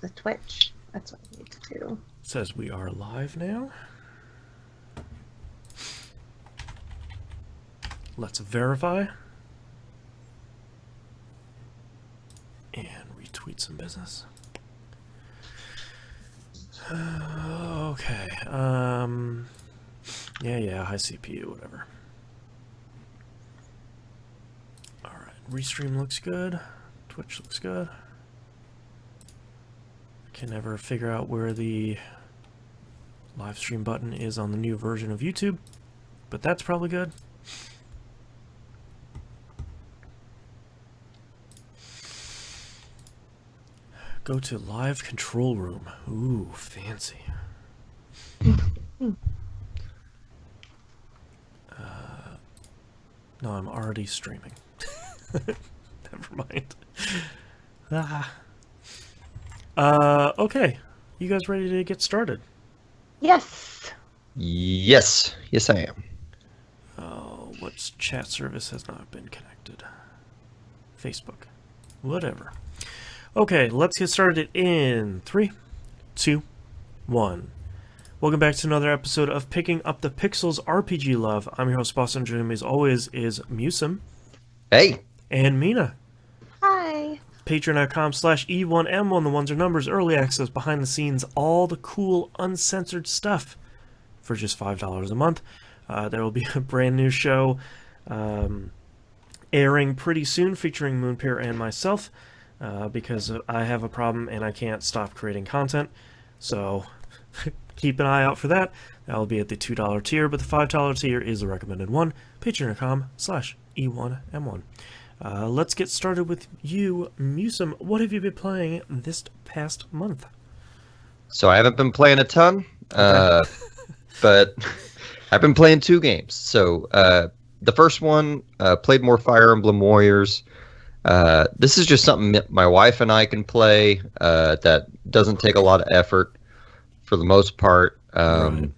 the Twitch. That's what I need to do. It says we are live now. Let's verify. And retweet some business. Okay. Yeah, high CPU, whatever. Alright, restream looks good. Twitch looks good. I can never figure out where the live stream button is on the new version of YouTube, but that's probably good. Go to live control room. Ooh, fancy. No, I'm already streaming. Never mind. Okay. You guys ready to get started? Yes. Yes. Yes, I am. Oh, what's chat service has not been connected? Facebook. Whatever. Okay, let's get started in 3, 2, 1. Welcome back to another episode of Picking Up the Pixels RPG Love. I'm your host, Boston. Joining me as always is Musum. Hey. And Mina. Hi. Patreon.com/E1M1. The ones are numbers, early access, behind the scenes, all the cool, uncensored stuff for just $5 a month. There will be a brand new show airing pretty soon featuring Moonpear and myself. Because I have a problem and I can't stop creating content. So keep an eye out for that. That will be at the $2 tier, but the $5 tier is the recommended one. Patreon.com/E1M1. Let's get started with you, Musum. What have you been playing this past month? So I haven't been playing a ton, Okay. but I've been playing 2 games. So the first one, played more Fire Emblem Warriors. This is just something my wife and I can play that doesn't take a lot of effort for the most part. Right.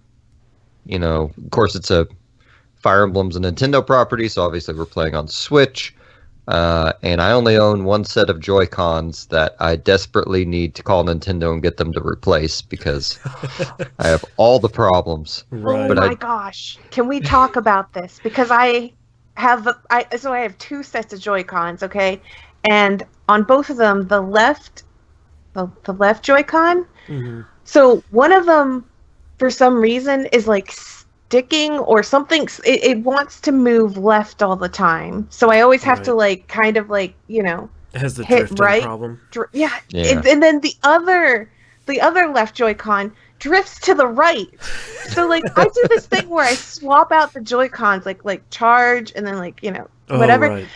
You know, of course, it's a Fire Emblem's a Nintendo property, so obviously we're playing on Switch. And I only own one set of Joy-Cons that I desperately need to call Nintendo and get them to replace because I have all the problems. Right. Oh my gosh. Can we talk about this? Because I have 2 sets of Joy-Cons, okay? And on both of them, the left Joy-Con, so one of them, for some reason, is like sticking or something. It wants to move left all the time. So I always have to like, kind of like, you know, It has the hit drifting right. problem. Yeah. Yeah. And then the other left Joy-Con drifts to the right. So like I do this thing where I swap out the Joy-Cons, like charge and then like, you know, whatever. Oh, right.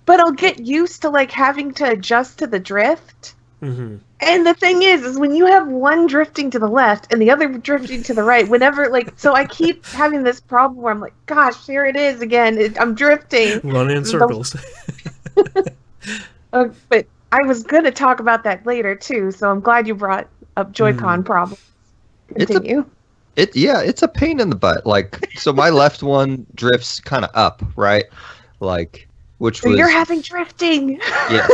But I'll get used to like having to adjust to the drift. Mm-hmm. And the thing is when you have one drifting to the left and the other drifting to the right, whenever like, so I keep having this problem where I'm like, gosh, here it is again. I'm drifting. Running in circles. But I was going to talk about that later too. So I'm glad you brought up Joy-Con problems. Continue. It's a pain in the butt. Like, so my left one drifts kind of up, right? Like, So you're having drifting. Yes.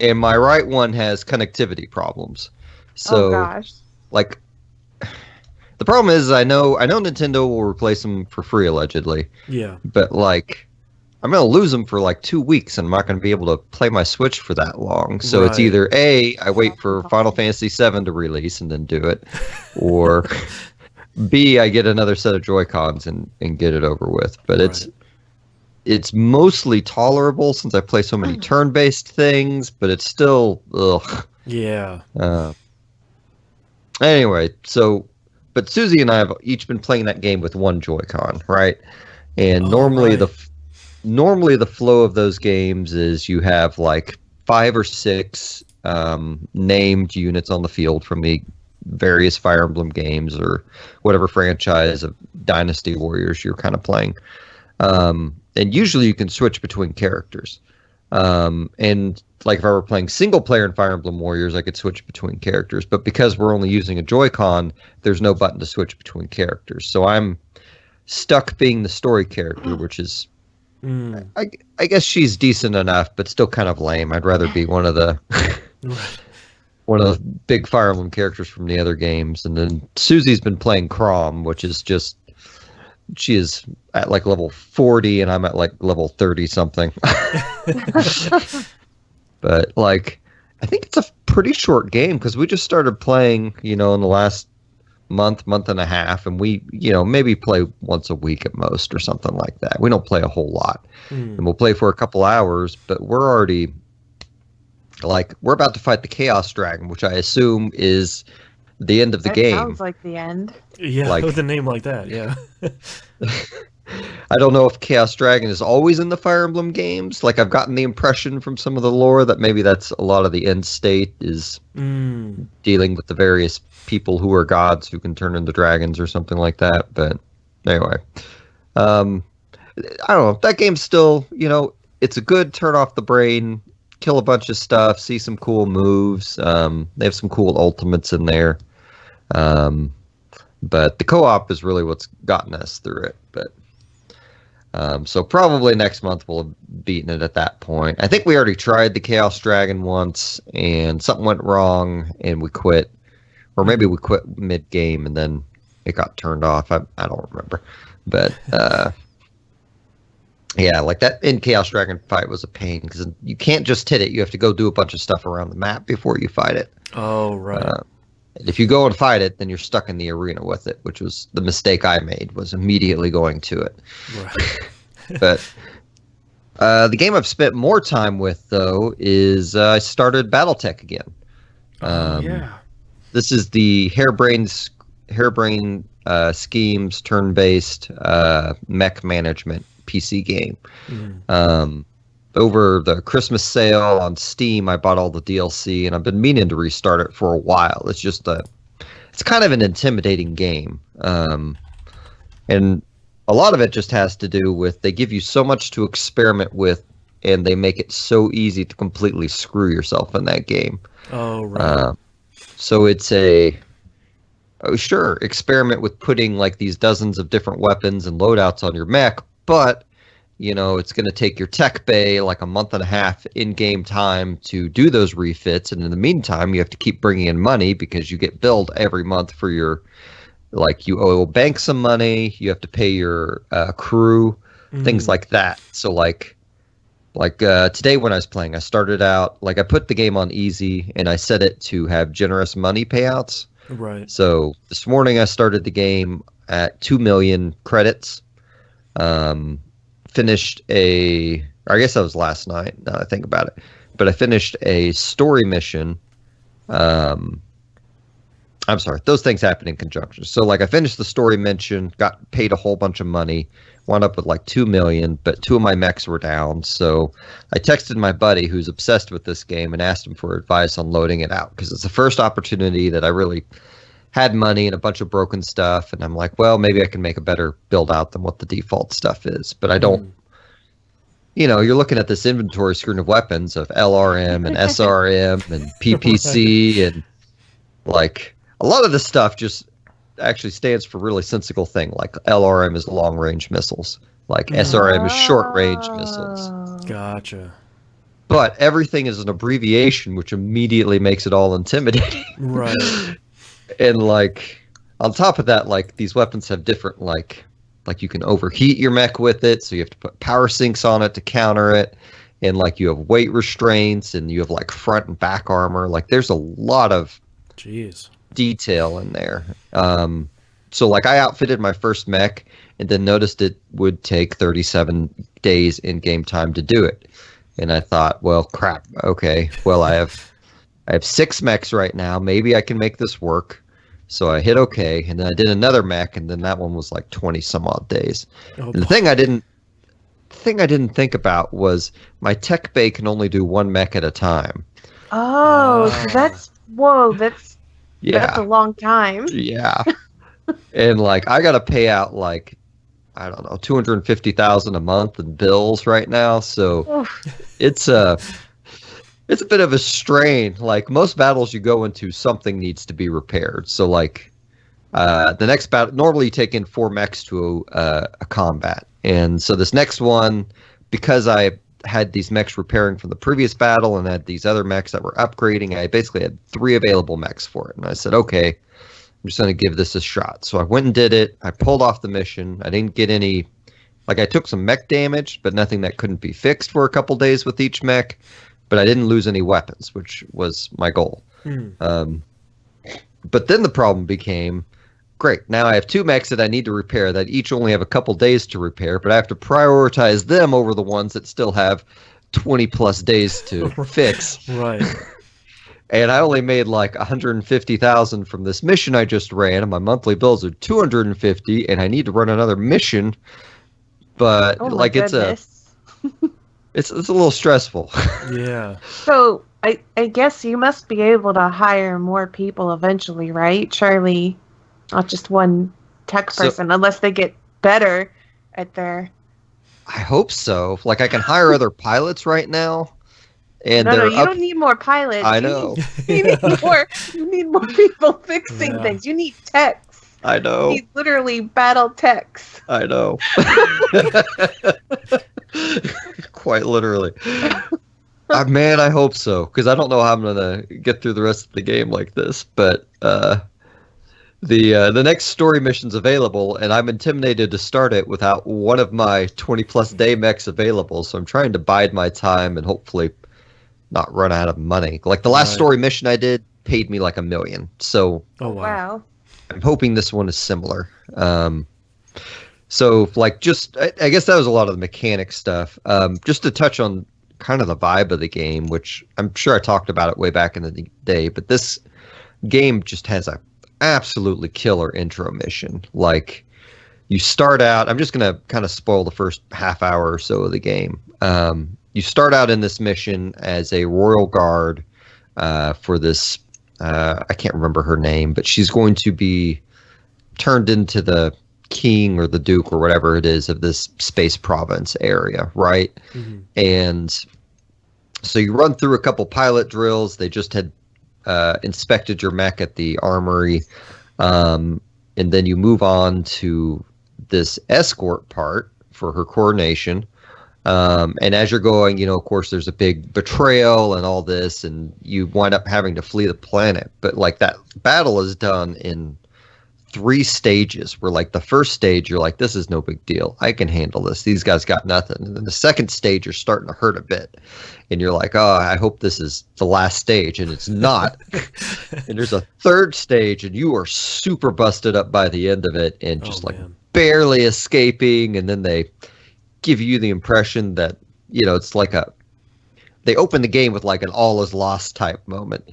And my right one has connectivity problems. So, oh gosh. like, the problem is I know Nintendo will replace them for free allegedly. Yeah. But like, I'm gonna lose them for like 2 weeks, and I'm not gonna be able to play my Switch for that long. So It's either A, I wait for Final Fantasy VII to release and then do it, or B, I get another set of Joy-Cons and get it over with. But it's mostly tolerable since I play so many turn-based things, but it's still ugh. Yeah. Anyway, but Susie and I have each been playing that game with one Joy-Con, right? And normally the flow of those games is you have like 5 or 6 named units on the field from the various Fire Emblem games or whatever franchise of Dynasty Warriors you're kind of playing. And usually you can switch between characters. And like if I were playing single player in Fire Emblem Warriors, I could switch between characters. But because we're only using a Joy-Con, there's no button to switch between characters. So I'm stuck being the story character, which is, I guess she's decent enough, but still kind of lame. I'd rather be one of the one of the big Fire Emblem characters from the other games. And then Susie's been playing Crom, which is just, she is at like level 40 and I'm at like level 30 something. But like, I think it's a pretty short game because we just started playing, in the last month and a half, and we, maybe play once a week at most or something like that. We don't play a whole lot. And we'll play for a couple hours, but we're already like, we're about to fight the Chaos Dragon, which I assume is the end of the game. Sounds like the end. Yeah, like, with a name like that, yeah. I don't know if Chaos Dragon is always in the Fire Emblem games. Like, I've gotten the impression from some of the lore that maybe that's a lot of the end state is dealing with the various people who are gods who can turn into dragons or something like that. But anyway, I don't know. That game's still, it's a good turn off the brain, kill a bunch of stuff, see some cool moves. They have some cool ultimates in there. But the co-op is really what's gotten us through it. But so probably next month we'll have beaten it at that point. I think we already tried the Chaos Dragon once, and something went wrong, and we quit. Or maybe we quit mid-game, and then it got turned off. I don't remember. But, yeah, like that in Chaos Dragon fight was a pain, because you can't just hit it. You have to go do a bunch of stuff around the map before you fight it. Oh, right. If you go and fight it, then you're stuck in the arena with it, which was the mistake I made, was immediately going to it. Right. But the game I've spent more time with, though, is I started Battletech again. Yeah. This is the harebrained schemes, turn-based mech management PC game. Over the Christmas sale on Steam, I bought all the DLC, and I've been meaning to restart it for a while. It's just it's kind of an intimidating game. And a lot of it just has to do with they give you so much to experiment with, and they make it so easy to completely screw yourself in that game. Oh, right. So it's experiment with putting like these dozens of different weapons and loadouts on your mech, but it's going to take your tech bay like a month and a half in-game time to do those refits. And in the meantime, you have to keep bringing in money because you get billed every month for your, like, you owe a bank some money, you have to pay your crew, things like that. So like today when I was playing, I started out, like I put the game on easy and I set it to have generous money payouts. Right. So this morning I started the game at 2 million credits. Finished I guess that was last night, now that I think about it. But I finished a story mission. I'm sorry, those things happen in conjunction. So like I finished the story mission, got paid a whole bunch of money, wound up with like 2 million, but 2 of my mechs were down. So I texted my buddy who's obsessed with this game and asked him for advice on loading it out, because it's the first opportunity that I really had money and a bunch of broken stuff, and I'm like, well, maybe I can make a better build out than what the default stuff is. But I don't, you're looking at this inventory screen of weapons of LRM and SRM and PPC, and like a lot of this stuff just actually stands for really sensible thing. Like LRM is long range missiles, like SRM is short range missiles. Gotcha. But everything is an abbreviation, which immediately makes it all intimidating. Right. And like on top of that, like these weapons have different like you can overheat your mech with it, so you have to put power sinks on it to counter it, and like you have weight restraints, and you have like front and back armor. Like there's a lot of detail in there. So like I outfitted my first mech and then noticed it would take 37 days in game time to do it, and I thought, well, crap. Okay, well I have 6 mechs right now. Maybe I can make this work. So I hit OK, and then I did another mech, and then that one was like 20 some odd days. And the thing I didn't think about was my tech bay can only do 1 mech at a time. Oh, so that's a long time. Yeah. And like I got to pay out like, I don't know, $250,000 a month in bills right now. So it's a bit of a strain. Like most battles you go into, something needs to be repaired. So like the next battle, normally you take in 4 mechs to a combat. And so this next one, because I had these mechs repairing from the previous battle and had these other mechs that were upgrading. I basically had 3 available mechs for it. And I said, okay, I'm just going to give this a shot. So I went and did it. I pulled off the mission. I didn't get any, like I took some mech damage, but nothing that couldn't be fixed for a couple days with each mech. But I didn't lose any weapons, which was my goal. But then the problem became, great, now I have 2 mechs that I need to repair that each only have a couple days to repair, but I have to prioritize them over the ones that still have 20 plus days to fix. Right. And I only made like 150,000 from this mission I just ran, and my monthly bills are 250, and I need to run another mission. But like goodness. it's a little stressful. Yeah. So I guess you must be able to hire more people eventually, right, Charlie? Not just one tech person, unless they get better at their... I hope so. Like, I can hire other pilots right now. And no, you don't need more pilots. I know. You need more people fixing things. You need techs. I know. You need literally battle techs. I know. Quite literally. Man, I hope so. Because I don't know how I'm going to get through the rest of the game like this. But... The next story mission's available, and I'm intimidated to start it without one of my 20-plus day mechs available, so I'm trying to bide my time and hopefully not run out of money. Like, the last story mission I did paid me like $1 million, so wow. I'm hoping this one is similar. So, like, I guess that was a lot of the mechanic stuff. Just to touch on kind of the vibe of the game, which I'm sure I talked about it way back in the day, but this game just has a absolutely killer intro mission. Like, you start out, I'm just going to kind of spoil the first half hour or so of the game. You start out in this mission as a royal guard for this, I can't remember her name, but she's going to be turned into the king or the duke or whatever it is of this space province area, right? Mm-hmm. And so you run through a couple pilot drills. They just had inspected your mech at the armory, and then you move on to this escort part for her coronation. And as you're going, of course, there's a big betrayal and all this, and you wind up having to flee the planet. But like, that battle is done in 3 stages, where like the first stage, you're like, this is no big deal. I can handle this. These guys got nothing. And then the second stage, you're starting to hurt a bit. And you're like, oh, I hope this is the last stage. And it's not. And there's a third stage, and you are super busted up by the end of it and just barely escaping. And then they give you the impression that, it's like they open the game with like an all is lost type moment.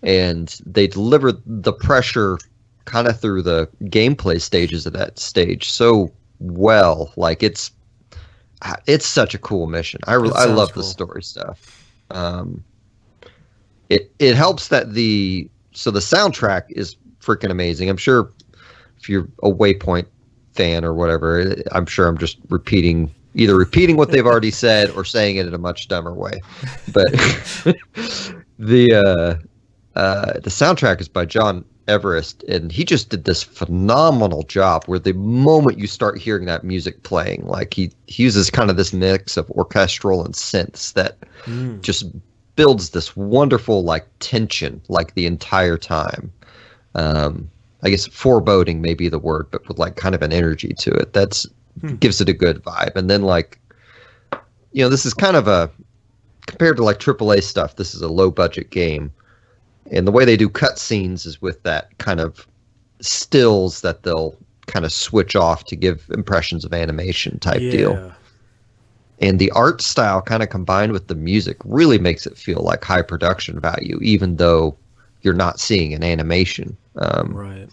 And they deliver the pressure kind of through the gameplay stages of that stage so well. Like, it's such a cool mission. I love the story stuff. It helps that the soundtrack is freaking amazing. I'm sure if you're a Waypoint fan or whatever, I'm sure I'm just either repeating what they've already said or saying it in a much dumber way. But the soundtrack is by John Everest, and he just did this phenomenal job where the moment you start hearing that music playing, like he uses kind of this mix of orchestral and synths that just builds this wonderful like tension like the entire time. I guess foreboding may be the word, but with like kind of an energy to it that's gives it a good vibe. And then like, this is kind of compared to like AAA stuff, this is a low budget game. And the way they do cutscenes is with that kind of stills that they'll kind of switch off to give impressions of animation type deal. And the art style kind of combined with the music really makes it feel like high production value, even though you're not seeing an animation. Right.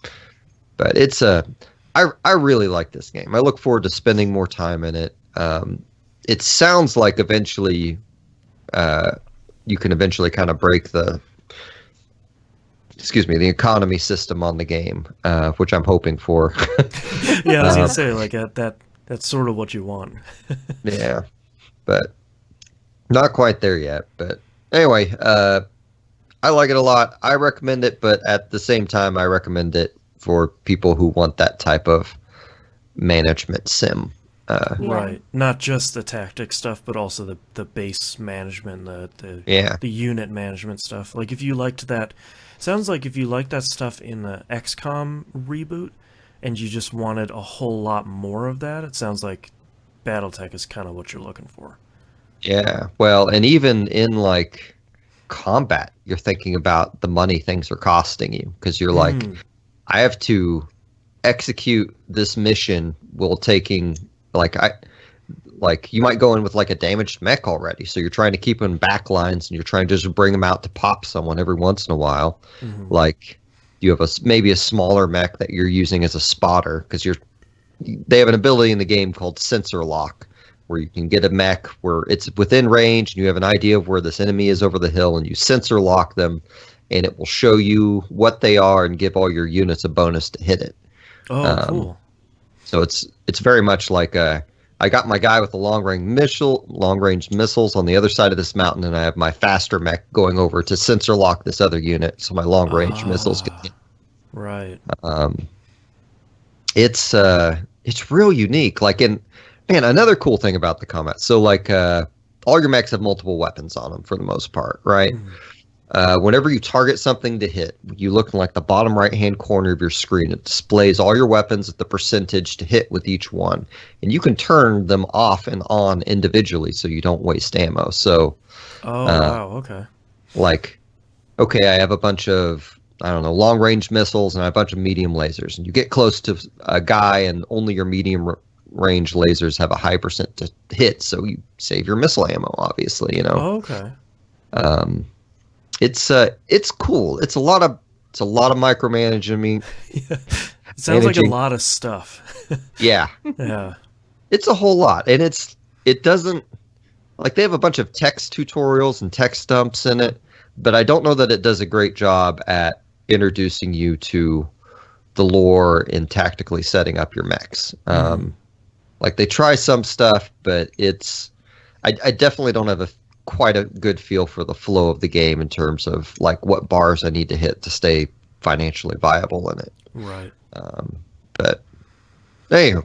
But it's I really like this game. I look forward to spending more time in it. It sounds like eventually you can eventually kind of break the economy system on the game, which I'm hoping for. Yeah, I was gonna say, like, that's sort of what you want. Yeah, but not quite there yet. But anyway, I like it a lot. I recommend it, but at the same time, I recommend it for people who want that type of management sim. Yeah. Right. Not just the tactic stuff, but also the base management, the unit management stuff. Like if you liked that, sounds like if you liked that stuff in the XCOM reboot, and you just wanted a whole lot more of that, it sounds like Battletech is kind of what you're looking for. Yeah. Well, and even in like combat, you're thinking about the money things are costing you because you're like, I have to execute this mission while taking like you might go in with like a damaged mech already, so you're trying to keep them in back lines and you're trying to just bring them out to pop someone every once in a while. Like you have maybe a smaller mech that you're using as a spotter because they have an ability in the game called sensor lock, where you can get a mech where it's within range and you have an idea of where this enemy is over the hill, and you sensor lock them, and it will show you what they are and give all your units a bonus to hit it. Oh, cool. So it's very much like I got my guy with the long range missiles on the other side of this mountain, and I have my faster mech going over to sensor lock this other unit, so my long range missiles can hit. Right. It's real unique. Like another cool thing about the combat. So like all your mechs have multiple weapons on them for the most part, right? Whenever you target something to hit, you look in like the bottom right-hand corner of your screen. It displays all your weapons at the percentage to hit with each one, and you can turn them off and on individually so you don't waste ammo. So, wow, okay. Like, okay, I have a bunch of long-range missiles and I have a bunch of medium lasers, and you get close to a guy, and only your medium range lasers have a high percent to hit, so you save your missile ammo, obviously. Okay. It's cool. It's a lot of micromanaging. I mean, yeah. It sounds like a lot of stuff. Yeah. Yeah. It's a whole lot, and it doesn't like they have a bunch of text tutorials and text dumps in it, but I don't know that it does a great job at introducing you to the lore and tactically setting up your mechs. Like they try some stuff, but I definitely don't have quite a good feel for the flow of the game in terms of like what bars I need to hit to stay financially viable in it. Right. But anyway,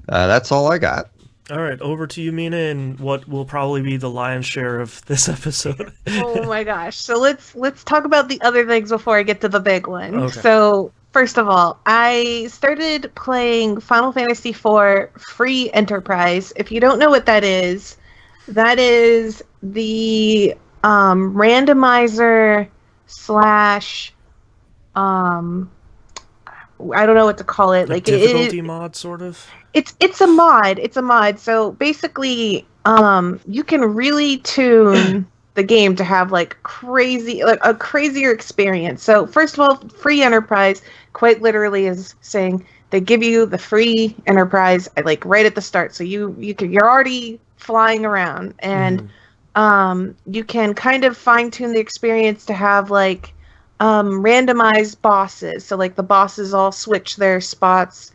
that's all I got. All right, over to you, Mina, and what will probably be the lion's share of this episode. Oh my gosh! So let's talk about the other things before I get to the big one. Okay. So first of all, I started playing Final Fantasy IV Free Enterprise. If you don't know what that is the randomizer slash I don't know what to call it. Like difficulty mod, sort of. It's a mod. It's a mod. So basically, you can really tune the game to have like a crazier experience. So first of all, Free Enterprise quite literally is saying they give you the free Enterprise like right at the start. So you're already flying around, and you can kind of fine tune the experience to have like randomized bosses. So like the bosses all switch their spots.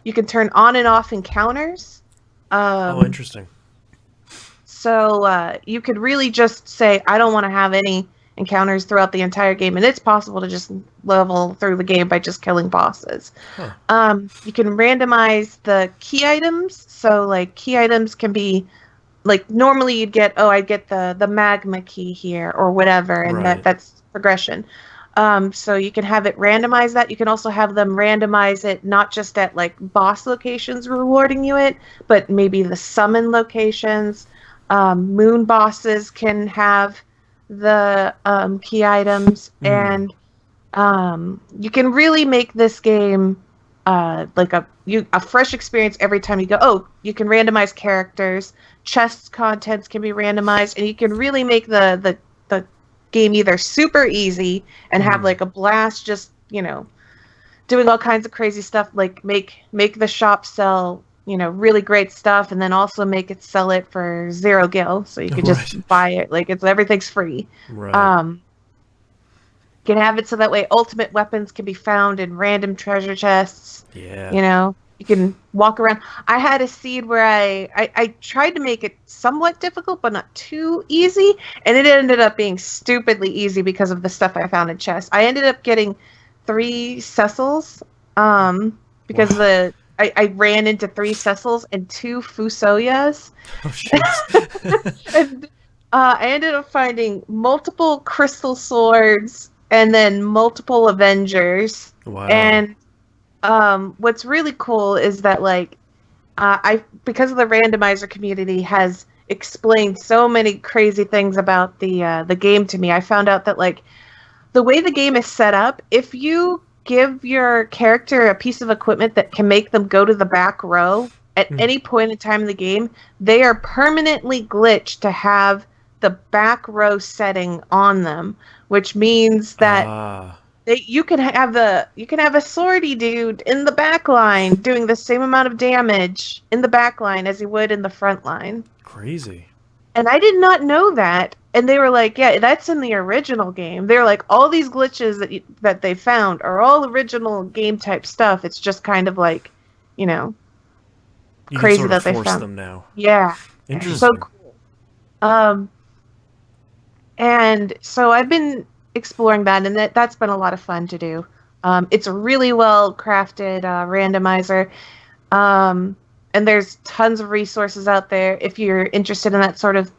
You can turn on and off encounters. Interesting. So you could really just say, I don't want to have any encounters throughout the entire game, and it's possible to just level through the game by just killing bosses. You can randomize the key items. So like key items can be like normally you'd get, I'd get the magma key here or whatever, and right. that's progression. So you can have it randomize that. You can also have them randomize it not just at like boss locations rewarding you it, but maybe the summon locations. Moon bosses can have the key items, and you can really make this game like a fresh experience every time you go. You can randomize characters, chest contents can be randomized, and you can really make the game either super easy and have like a blast just doing all kinds of crazy stuff, like make the shop sell really great stuff, and then also make it sell it for 0 gil, so you can just buy it like everything's free. Right. You can have it so that way ultimate weapons can be found in random treasure chests. Yeah. You can walk around. I had a seed where I tried to make it somewhat difficult, but not too easy, and it ended up being stupidly easy because of the stuff I found in chests. I ended up getting 3 Cecils, because I ran into 3 Cecils and 2 Fusoyas. Oh, shit. And I ended up finding multiple crystal swords and then multiple Avengers. Wow. And what's really cool is that like because of the randomizer community has explained so many crazy things about the game to me. I found out that like the way the game is set up, if you give your character a piece of equipment that can make them go to the back row at any point in time in the game, they are permanently glitched to have the back row setting on them, which means that you can have a swordy dude in the back line doing the same amount of damage in the back line as he would in the front line. Crazy. And I did not know that. And they were like, yeah, that's in the original game. They're like, all these glitches that they found are all original game type stuff. It's just kind of like, you crazy can sort of that they force found them now. Yeah. Interesting. So cool. And so I've been exploring that, and that's been a lot of fun to do. It's a really well crafted randomizer. And there's tons of resources out there if you're interested in that sort of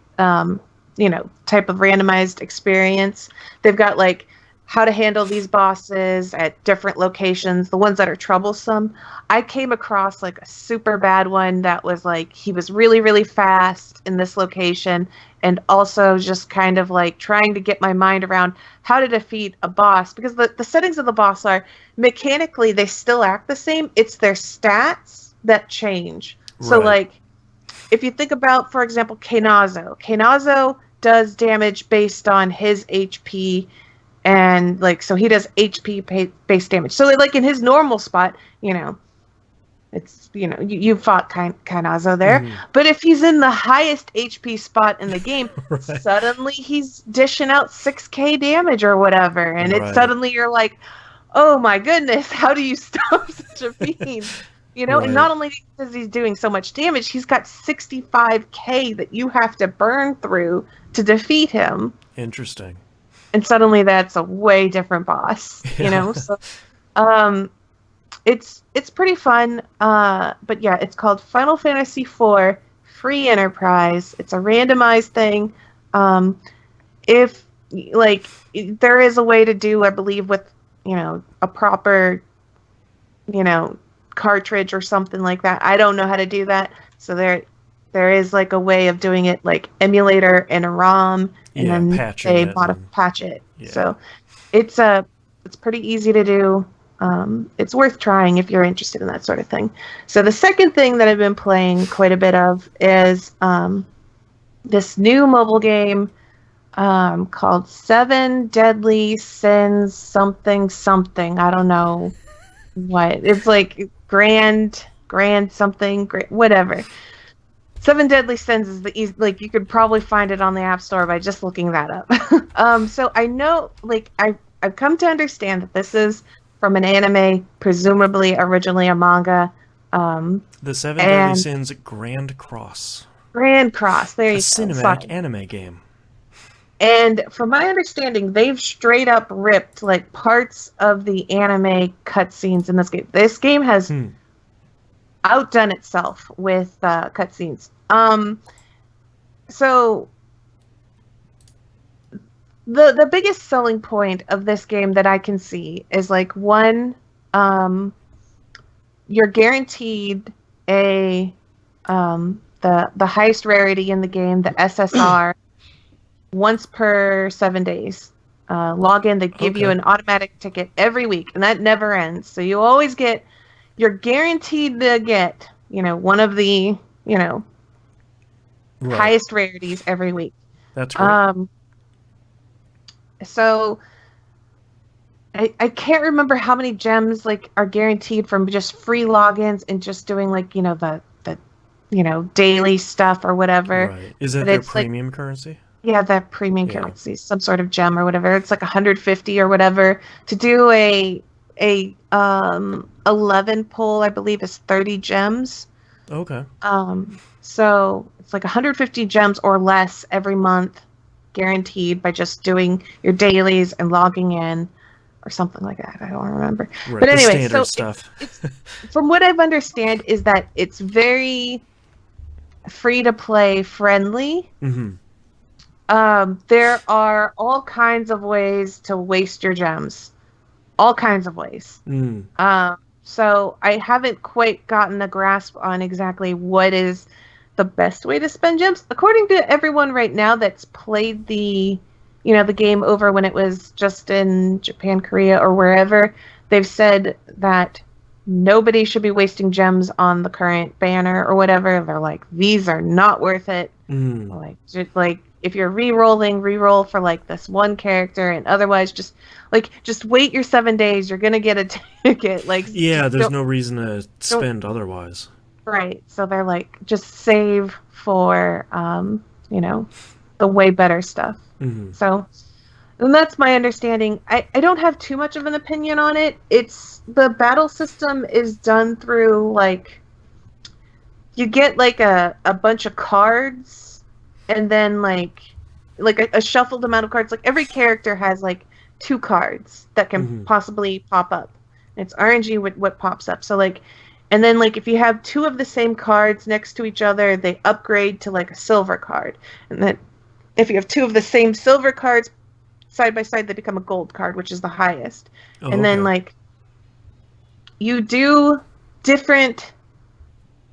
type of randomized experience. They've got like how to handle these bosses at different locations, the ones that are troublesome. I came across like a super bad one that was like he was really, really fast in this location, and also just kind of like trying to get my mind around how to defeat a boss, because the settings of the boss are mechanically they still act the same. It's their stats that change. Right. So like if you think about, for example, Kanazo does damage based on his HP, and like so he does HP based damage. So like in his normal spot, it's you fought Kanazo there, but if he's in the highest HP spot in the game, right. Suddenly he's dishing out 6k damage or whatever, and it's suddenly you're like, oh my goodness, how do you stop such a fiend? Right. And not only because he's doing so much damage, he's got 65k that you have to burn through to defeat him. Interesting. And suddenly that's a way different boss, So, it's pretty fun. But yeah, it's called Final Fantasy IV Free Enterprise. It's a randomized thing. If like there is a way to do, I believe, with a proper, cartridge or something like that. I don't know how to do that. So there is like a way of doing it, like emulator and a ROM, and then they patch it. Yeah. So it's pretty easy to do. It's worth trying if you're interested in that sort of thing. So the second thing that I've been playing quite a bit of is this new mobile game called 7 Deadly Sins something. I don't know what. It's like grand something, whatever. 7 Deadly Sins is the easy, like you could probably find it on the App Store by just looking that up. So I know, like I've come to understand that this is from an anime, presumably originally a manga. The 7 Deadly Sins Grand Cross. Grand Cross, there you go. A cinematic anime game. And from my understanding, they've straight up ripped like parts of the anime cutscenes in this game. This game has outdone itself with cutscenes. So the biggest selling point of this game that I can see is like one, you're guaranteed the highest rarity in the game, the SSR. Once per 7 days. Log in, they give you an automatic ticket every week, and that never ends. So you always you're guaranteed to get, one of the, highest rarities every week. That's great. So I can't remember how many gems like are guaranteed from just free logins and just doing like, the daily stuff or whatever. Right. Is that their premium currency? Yeah, that premium currency, some sort of gem or whatever. It's like 150 or whatever. To do a 11 pull, I believe, is 30 gems. Okay. So it's like 150 gems or less every month, guaranteed by just doing your dailies and logging in, or something like that. I don't remember. Right, But the anyway, standard so stuff. from what I've understand is that it's very free to play friendly. Mm-hmm. There are all kinds of ways to waste your gems. All kinds of ways. Mm. So I haven't quite gotten a grasp on exactly what is the best way to spend gems. According to everyone right now that's played the game over when it was just in Japan, Korea, or wherever, they've said that nobody should be wasting gems on the current banner or whatever. They're like, these are not worth it. Like if you're re-roll for like this one character, and otherwise just wait your 7 days. You're gonna get a ticket. Like, yeah, there's no reason to spend otherwise. Right. So they're like, just save for the way better stuff. Mm-hmm. So, and that's my understanding. I don't have too much of an opinion on it. It's the battle system is done through like you get like a bunch of cards, and then like a shuffled amount of cards. Like every character has like 2 cards that can possibly pop up. It's RNG with what pops up. So like, and then like if you have 2 of the same cards next to each other, they upgrade to like a silver card. And then if you have 2 of the same silver cards side by side, they become a gold card, which is the highest. Oh, and then like you do different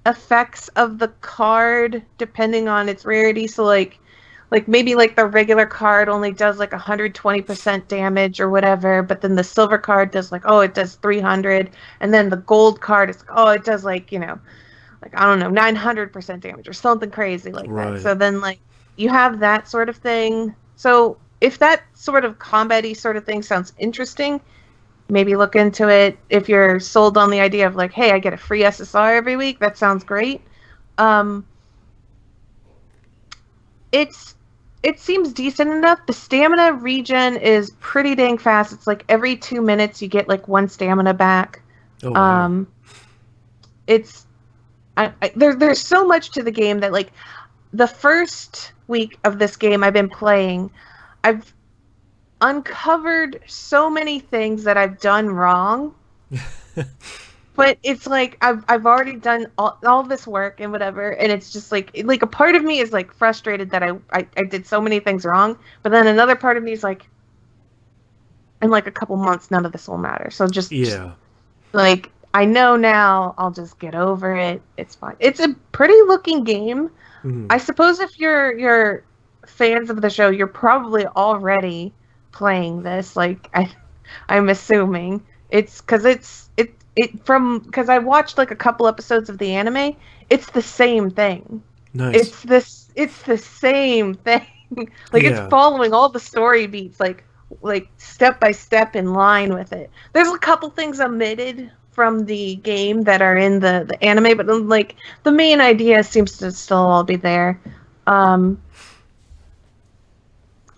effects of the card depending on its rarity. So like maybe like the regular card only does like 120% damage or whatever, but then the silver card does like, it does 300, and then the gold card is like, it does like, like I don't know, 900% damage or something crazy like that. So then like you have that sort of thing. So if that sort of combat-y sort of thing sounds interesting, maybe look into it. If you're sold on the idea of like, hey, I get a free SSR every week, that sounds great. It seems decent enough. The stamina regen is pretty dang fast. It's like every 2 minutes you get like 1 stamina back. Oh, wow. There's so much to the game that like the first week of this game I've been playing, I've uncovered so many things that I've done wrong. But it's like I've already done all this work and whatever, and it's just like a part of me is like frustrated that I did so many things wrong, but then another part of me is like, in like a couple months none of this will matter. So just like I know now, I'll just get over it. It's fine. It's a pretty looking game. I suppose if you're fans of the show, you're probably already playing this. Like I'm assuming it's because I watched like a couple episodes of the anime. It's the same thing. Nice. It's the same thing. It's following all the story beats like step by step in line with it. There's a couple things omitted from the game that are in the anime, but like the main idea seems to still all be there.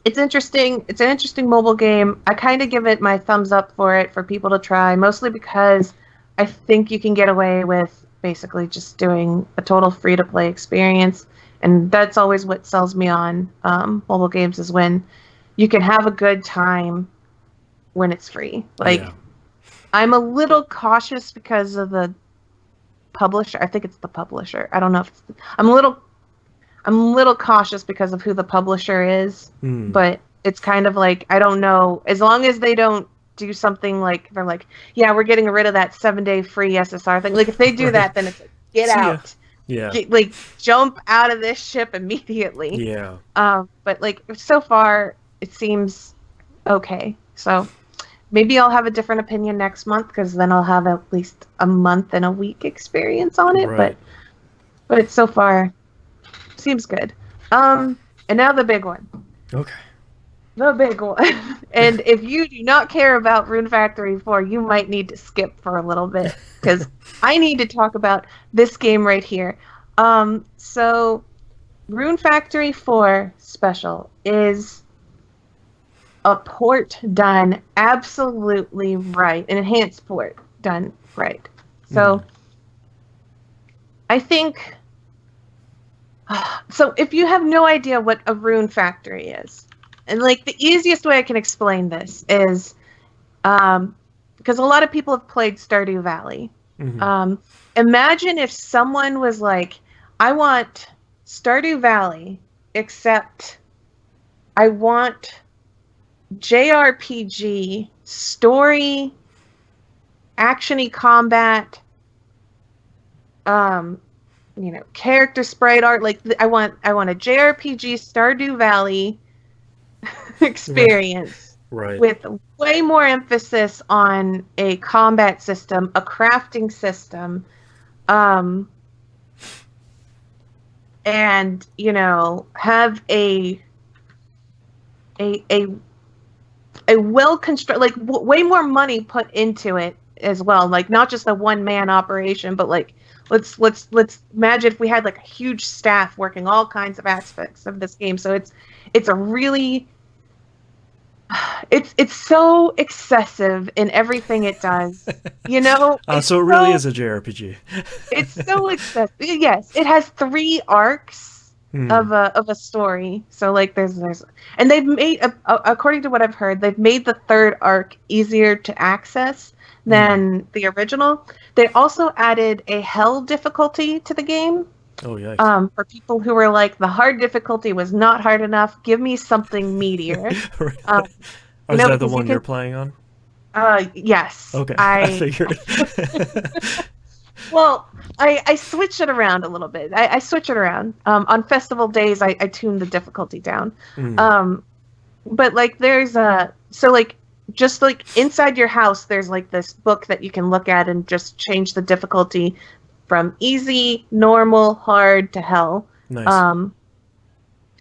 It's interesting. It's an interesting mobile game. I kind of give it my thumbs up for it for people to try, mostly because I think you can get away with basically just doing a total free-to-play experience, and that's always what sells me on mobile games, is when you can have a good time when it's free. I'm a little cautious because of the publisher. I think it's the publisher. I don't know if it's I'm a little cautious because of who the publisher is, but it's kind of like, I don't know, as long as they don't do something like, they're like, yeah, we're getting rid of that 7-day free SSR thing. Like, if they do that, then it's like, get out. Yeah. Jump out of this ship immediately. Yeah. But like, so far, it seems okay. So maybe I'll have a different opinion next month, because then I'll have at least a month and a week experience on it. Right. But it's so far seems good. And now the big one. Okay. The big one. And if you do not care about Rune Factory 4, you might need to skip for a little bit, because I need to talk about this game right here. So Rune Factory 4 Special is a port done absolutely right, an enhanced port done right. So I think, so if you have no idea what a Rune Factory is, and like the easiest way I can explain this is, Because a lot of people have played Stardew Valley. Mm-hmm. Imagine if someone was like, I want Stardew Valley, except I want JRPG, story, actiony combat, character sprite art. Like I want a JRPG Stardew Valley experience Right. with way more emphasis on a combat system, a crafting system, and have a well constructed, like way more money put into it as well. Like not just a one man operation, but like let's imagine if we had like a huge staff working all kinds of aspects of this game. So it's a really it's so excessive in everything it does. So it really is a JRPG. It's so excessive. Yes, it has 3 arcs of a story. So like there's and they've made according to what I've heard, they've made the 3rd arc easier to access than the original. They also added a hell difficulty to the game. Oh yikes. For people who were like, the hard difficulty was not hard enough, give me something meatier. Is that the one you're playing on? Yes. Okay, I figured. Well, I switch it around a little bit. I switch it around. On festival days, I tune the difficulty down. But like there's so like just like inside your house, there's like this book that you can look at and just change the difficulty from easy, normal, hard to hell. Nice.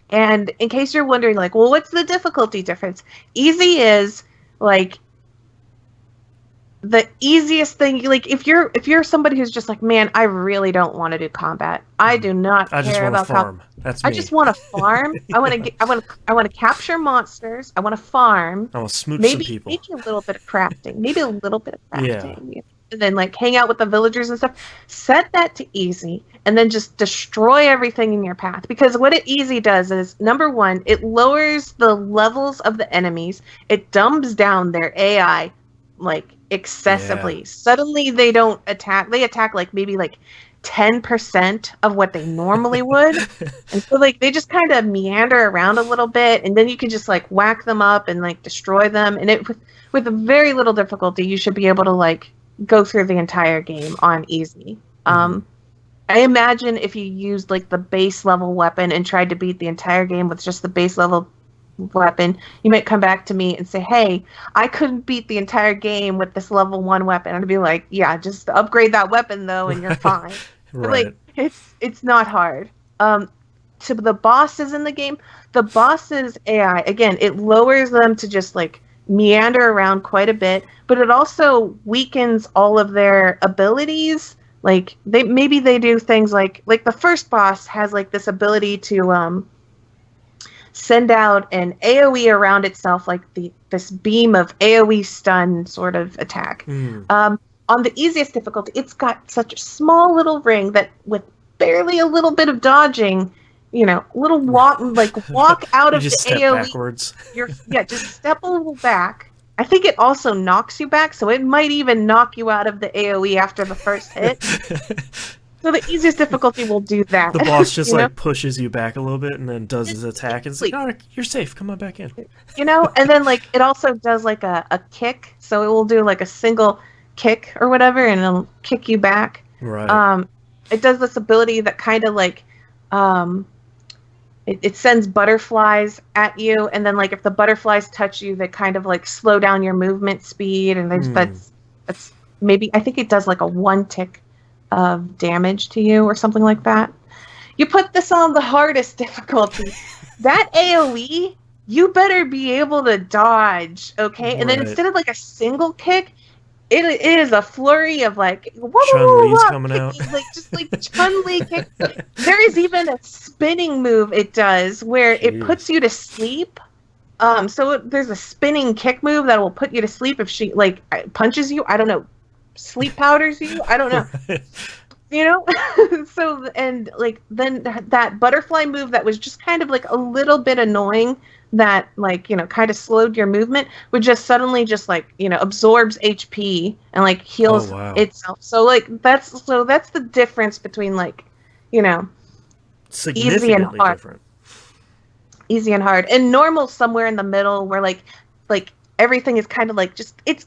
And in case you're wondering, like, well, what's the difficulty difference? Easy is like the easiest thing. Like if you're somebody who's just like, man, I really don't want to do combat. I do not care about farm. That's me. I just want to farm. I want to capture monsters. I want to farm. I want to smooch maybe, some people. Maybe a little bit of crafting. Yeah. And then like hang out with the villagers and stuff. Set that to easy and then just destroy everything in your path. Because what it easy does is, number one, it lowers the levels of the enemies. It dumbs down their AI like excessively. Yeah. Suddenly they don't attack. They attack like maybe like 10% of what they normally would. And so like they just kind of meander around a little bit, and then you can just like whack them up and like destroy them. And it with very little difficulty, you should be able to like go through the entire game on easy. I imagine if you used like the base level weapon and tried to beat the entire game with just the base level weapon, you might come back to me and say, hey, I couldn't beat the entire game with this level 1 weapon. And I'd be like, yeah, just upgrade that weapon though and you're fine. Right. Like it's not hard. To the bosses in the game, the bosses AI, again, it lowers them to just like meander around quite a bit, but it also weakens all of their abilities. Like they do things like the first boss has like this ability to send out an AoE around itself, like this beam of AoE stun sort of attack. On the easiest difficulty, it's got such a small little ring that with barely a little bit of dodging, little walk out of the step AoE. Backwards. Just step a little back. I think it also knocks you back, so it might even knock you out of the AoE after the first hit. So the easiest difficulty will do that. The boss just like pushes you back a little bit and then does his attack and it's like, oh, you're safe, come on back in. And then like it also does like a kick, so it will do like a single kick or whatever and it'll kick you back. Right. It does this ability that kind of like it sends butterflies at you, and then like if the butterflies touch you, they kind of like slow down your movement speed, and that's maybe, I think it does like a 1 tick of damage to you or something like that. You put this on the hardest difficulty. That AoE, you better be able to dodge, okay? And then instead of like a single kick, it is a flurry of like Chun-Li's coming out. Like just like Chun-Li kick. There is even a spinning move it does where it puts you to sleep. So there's a spinning kick move that will put you to sleep if she like punches you. I don't know, sleep powders you. I don't know. You know? So, and like, then that butterfly move that was just kind of like a little bit annoying, that like, kind of slowed your movement, would just suddenly just like, absorbs HP and like Oh, heals wow. itself. So like, that's the difference between like, you know, easy and Significantly hard. different. Easy and hard. And normal somewhere in the middle, where like everything is kind of like, just it's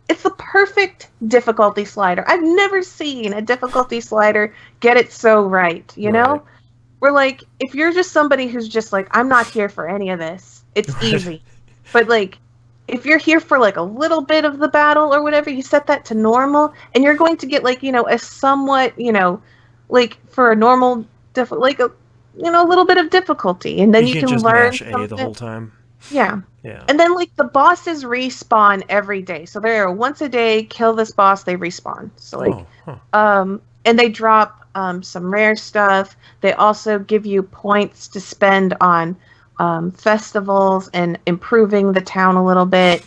the perfect difficulty slider. I've never seen a difficulty slider get it so right, Right. We're like, if you're just somebody who's just like, I'm not here for any of this, it's Right. easy. But like, if you're here for like a little bit of the battle or whatever, you set that to normal, and you're going to get like, a somewhat, like for a normal like a little bit of difficulty, and then You you can't can just learn mash A the something. whole time. Yeah. Yeah. And then like the bosses respawn every day. So they're once a day, kill this boss, they respawn. So like Oh, huh. and they drop some rare stuff. They also give you points to spend on festivals and improving the town a little bit.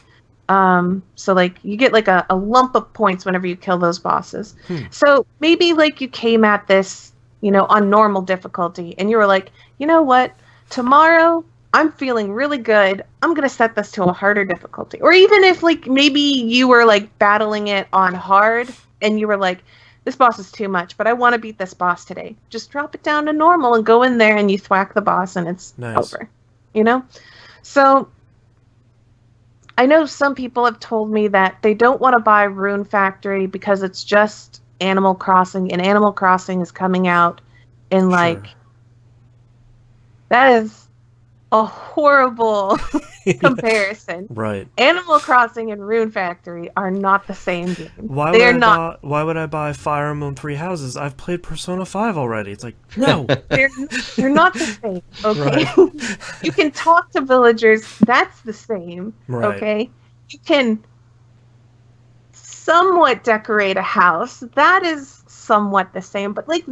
So like you get like a lump of points whenever you kill those bosses. So maybe like you came at this, on normal difficulty, and you were like, you know what? Tomorrow I'm feeling really good. I'm going to set this to a harder difficulty. Or even if like maybe you were like battling it on hard and you were like, this boss is too much, but I want to beat this boss today. Just drop it down to normal and go in there and you thwack the boss and it's Nice. over. So I know some people have told me that they don't want to buy Rune Factory because it's just Animal Crossing, and Animal Crossing is coming out in like, Sure. that is a horrible comparison. Right. Animal Crossing and Rune Factory are not the same game. Why would I buy Fire Emblem Three Houses? I've played Persona 5 already. It's like, no. They're not the same, okay? Right. You can talk to villagers, that's the same, Right. okay? You can somewhat decorate a house, that is somewhat the same, but like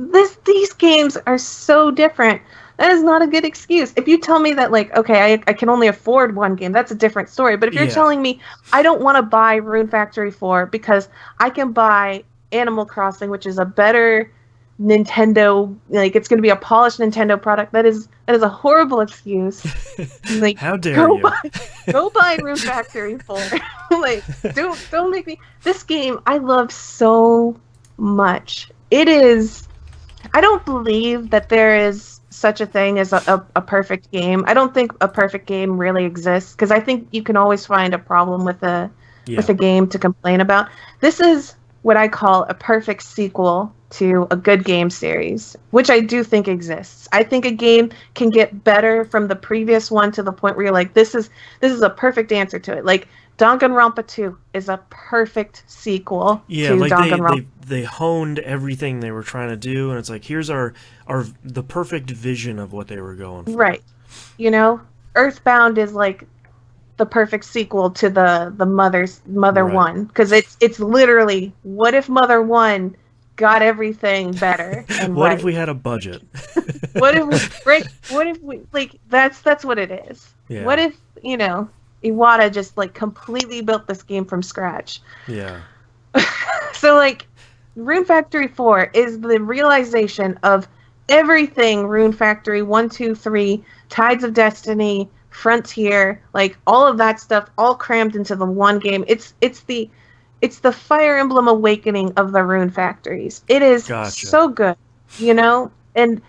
these games are so different. That is not a good excuse. If you tell me that, like, okay, I can only afford one game, that's a different story. But if you're Yeah. telling me I don't want to buy Rune Factory 4 because I can buy Animal Crossing, which is a better Nintendo, like it's going to be a polished Nintendo product, that is a horrible excuse. Like, How dare go you? go buy Rune Factory 4. Like, don't make me. This game I love so much. It is. I don't believe that there is such a thing as a perfect game. I don't think a perfect game really exists, because I think you can always find a problem with a game to complain about. This is what I call a perfect sequel to a good game series, which I do think exists. I think a game can get better from the previous one to the point where you're like, this is a perfect answer to it. Like Danganronpa 2 is a perfect sequel Yeah, to like Danganronpa. they honed everything they were trying to do, and it's like, here's our the perfect vision of what they were going for. Right. Earthbound is like the perfect sequel to the Mother Right. 1, because it's literally, what if Mother 1 got everything better and What right? if we had a budget? What if we like, that's what it is. Yeah. What if, Iwata just like completely built this game from scratch? Yeah. So like Rune Factory 4 is the realization of everything Rune Factory 1, 2, 3, Tides of Destiny, Frontier, like all of that stuff all crammed into the one game. It's the Fire Emblem Awakening of the Rune Factories. It is Gotcha. so good, and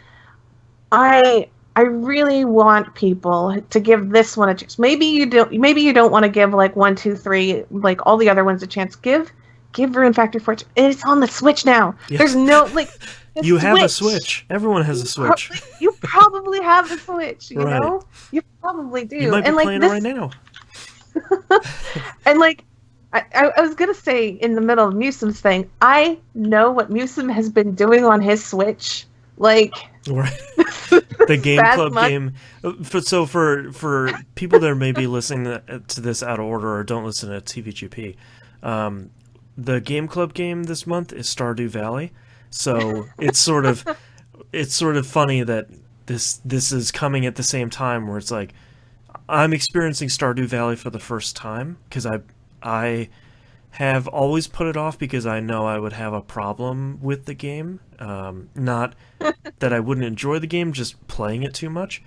I really want people to give this one a chance. Maybe you don't want to give like 1, 2, 3, like all the other ones a chance. Give Rune Factory 4. It's on the Switch now. Yeah. There's no like. You have a Switch. Everyone has a Switch. You probably have a Switch. You Right. know, you probably do. You might be and like playing this, it right now. and like. I was gonna say in the middle of Musim's thing, I know what Musim has been doing on his Switch. Like, Right. The Game Fast Club month. game. For people that may be listening to this out of order or don't listen to TVGP, the Game Club game this month is Stardew Valley. So it's sort of funny that this is coming at the same time, where it's like I'm experiencing Stardew Valley for the first time, because I have always put it off because I know I would have a problem with the game. Not that I wouldn't enjoy the game, just playing it too much.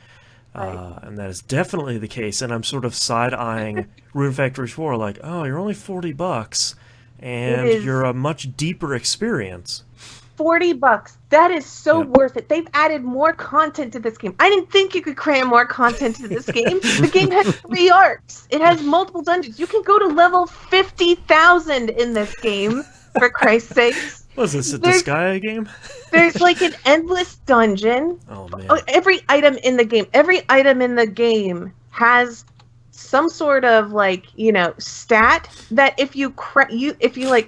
Right. And that is definitely the case. And I'm sort of side-eyeing Rune Factory 4 like, oh, you're only $40, and you're a much deeper experience. $40. That is so worth it. They've added more content to this game. I didn't think you could cram more content to this game. The game has 3 arcs. It has multiple dungeons. You can go to level 50,000 in this game, for Christ's sakes. Was this a Disgaea game? There's like an endless dungeon. Oh, man. Every item in the game has some sort of like, stat that if you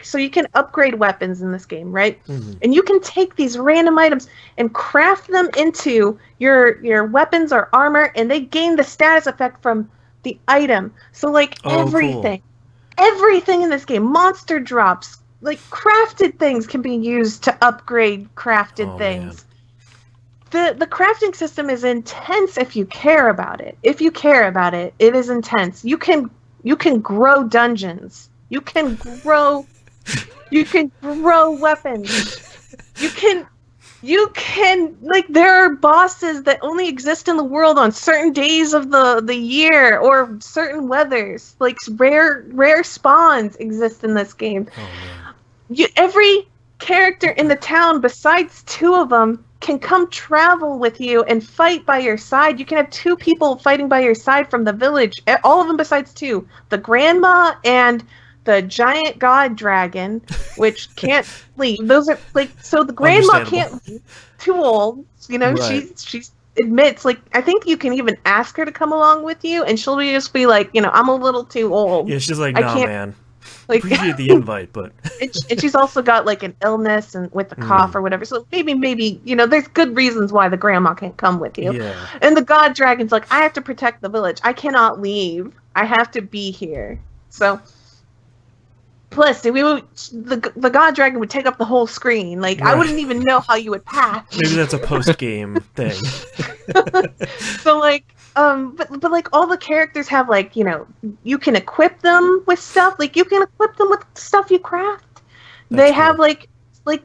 so you can upgrade weapons in this game, right? Mm-hmm. And you can take these random items and craft them into your weapons or armor, and they gain the status effect from the item. So like everything in this game, monster drops, like crafted things can be used to upgrade crafted things. Man. The crafting system is intense if you care about it. It is intense. You can grow dungeons. You can grow weapons. You can like there are bosses that only exist in the world on certain days of the year or certain weathers. Like rare spawns exist in this game. Oh, man. Every character in the town besides 2 of them can come travel with you and fight by your side. You can have 2 people fighting by your side from the village. All of them besides 2. The grandma and the giant god dragon, which can't leave. Those are like, so the grandma can't leave. Too old. Right. She's admits, like, I think you can even ask her to come along with you and she'll just be like, I'm a little too old. Yeah, she's like, nah, man. Like, appreciate the invite, but and she's also got like an illness and with a cough or whatever. So maybe there's good reasons why the grandma can't come with you. Yeah. And the god dragon's like, I have to protect the village. I cannot leave. I have to be here. So plus, the god dragon would take up the whole screen. Like right. I wouldn't even know how you would path. Maybe that's a post game thing. So like. But like all the characters have like, you can equip them with stuff. Like you can equip them with stuff you craft. They have like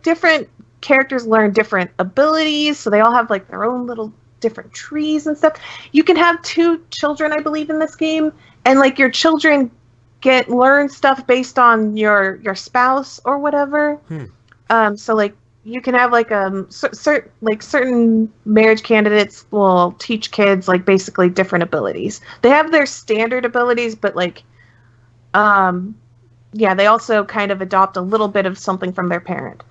different characters learn different abilities. So they all have like their own little different trees and stuff. You can have 2 children, I believe, in this game. And like your children learn stuff based on your spouse or whatever. So like, you can have like certain marriage candidates will teach kids like basically different abilities. They have their standard abilities, but like, they also kind of adopt a little bit of something from their parent.